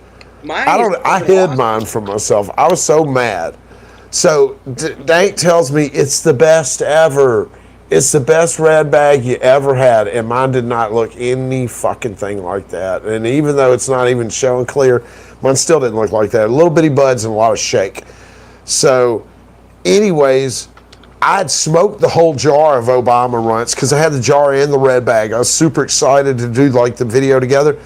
I hid mine from myself. I was so mad. So Dank tells me it's the best ever. It's the best red bag you ever had, and mine did not look any fucking thing like that. And even though it's not even showing clear, mine still didn't look like that. Little bitty buds and a lot of shake. So, anyways, I'd smoked the whole jar of Obama runts because I had the jar and the red bag. I was super excited to do the video together.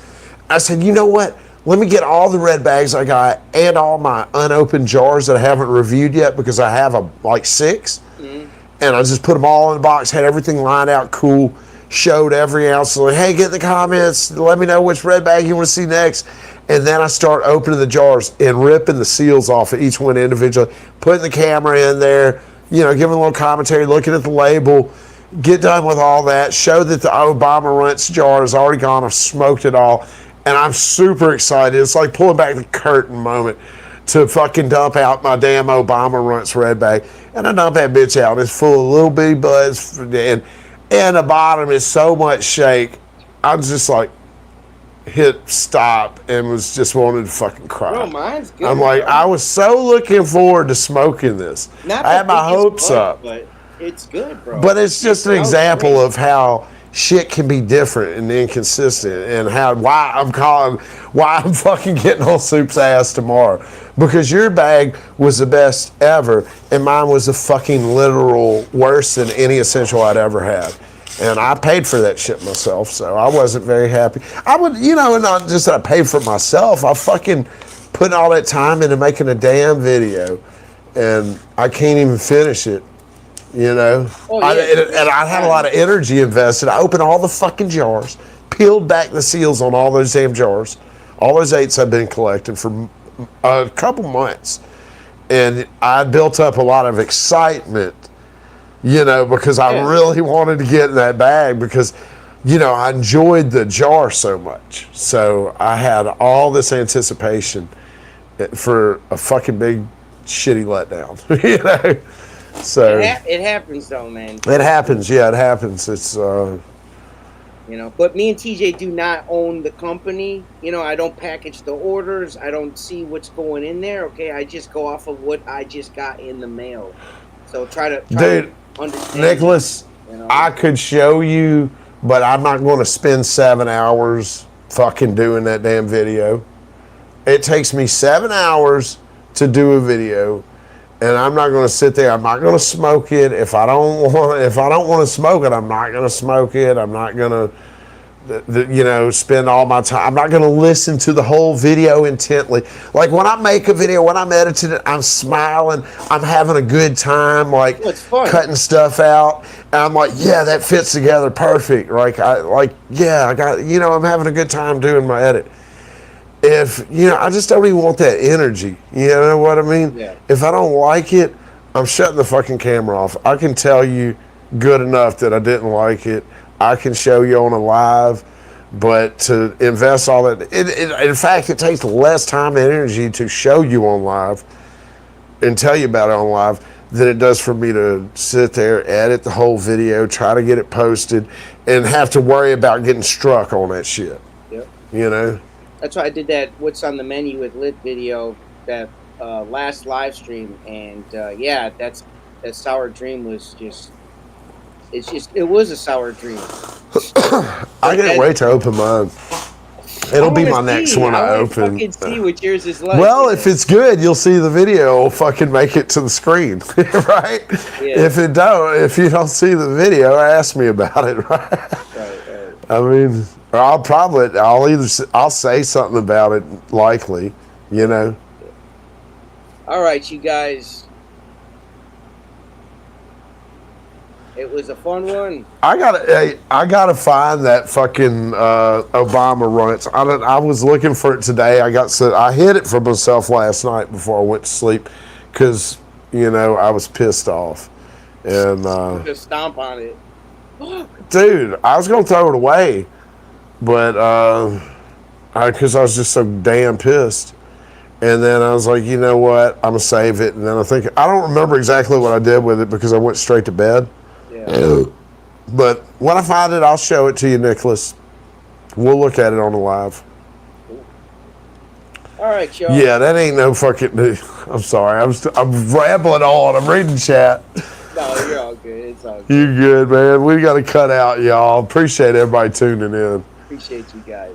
I said, you know what? Let me get all the red bags I got and all my unopened jars that I haven't reviewed yet because I have 6. Mm-hmm. And I just put them all in the box, had everything lined out cool. showed every ounce. Like, hey, get in the comments. Let me know which red bag you want to see next. And then I start opening the jars and ripping the seals off of each one individually, putting the camera in there, you know, giving a little commentary, looking at the label, get done with all that, show that the Obama Runts jar is already gone. I've smoked it all. And I'm super excited. It's like pulling back the curtain moment to fucking dump out my damn Obama Runts red bag. And I dump that bitch out. It's full of little bitty buds. And the bottom is so much shake. I'm just like, hit stop and was just wanted to fucking cry. Bro, mine's good. I'm like, bro. I was so looking forward to smoking this. Not I had my hopes bud, up. But it's good, bro. But it's just an example of how shit can be different and inconsistent, and why I'm fucking getting on Soup's ass tomorrow. Because your bag was the best ever, and mine was the fucking literal worst than any essential I'd ever had. And I paid for that shit myself, so I wasn't very happy. I would, you know, not just that I paid for it myself, I fucking put all that time into making a damn video, and I can't even finish it, you know? Oh, yeah. And I had a lot of energy invested. I opened all the fucking jars, peeled back the seals on all those damn jars. All those 8s I've been collecting for a couple months. And I built up a lot of excitement, you know, because I really wanted to get in that bag because, you know, I enjoyed the jar so much. So I had all this anticipation for a fucking big shitty letdown, you know? So it happens though, man. It happens, yeah, it happens. It's you know, but me and TJ do not own the company. You know, I don't package the orders. I don't see what's going in there. Okay, I just go off of what I just got in the mail. So try to understand. Nicholas, you know? I could show you, but I'm not going to spend 7 hours fucking doing that damn video. It takes me 7 hours to do a video, and I'm not going to sit there. I'm not going to smoke it. If I don't want to smoke it, I'm not going to smoke it. I'm not going to, you know, spend all my time. I'm not going to listen to the whole video intently. Like when I make a video, when I'm editing it, I'm smiling. I'm having a good time, like cutting stuff out. And I'm like, yeah, that fits together perfect. I got, you know, I'm having a good time doing my edit. If, you know, I just don't even want that energy. You know what I mean? Yeah. If I don't like it, I'm shutting the fucking camera off. I can tell you good enough that I didn't like it. I can show you on a live, but to invest all that, in fact, it takes less time and energy to show you on live and tell you about it on live than it does for me to sit there, edit the whole video, try to get it posted, and have to worry about getting struck on that shit. Yep. You know? That's why I did that What's on the Menu with Lit video, that last live stream, and yeah, that sour dream was just, it was a sour dream. I can't wait to open mine. It'll be my next one I open. Fucking see what yours is like. Well, if it's good, you'll see the video. It'll fucking make it to the screen, right? Yeah. If you don't see the video, ask me about it, right? Right. I mean, I'll say something about it, likely, you know. All right, you guys. It was a fun one. I gotta find that fucking Obama Runts. I was looking for it today. I hid it from myself last night before I went to sleep because, you know, I was pissed off. And just stomp on it. Dude, I was gonna throw it away, but because I was just so damn pissed. And then I was like, you know what? I'm gonna save it. And then I don't remember exactly what I did with it because I went straight to bed. Yeah. But when I find it, I'll show it to you, Nicholas. We'll look at it on the live. All right, y'all. Yeah, that ain't no fucking. I'm sorry. I'm rambling on. I'm reading chat. No, you're all good. It's all good. You good, man? We got to cut out, y'all. Appreciate everybody tuning in. Appreciate you guys.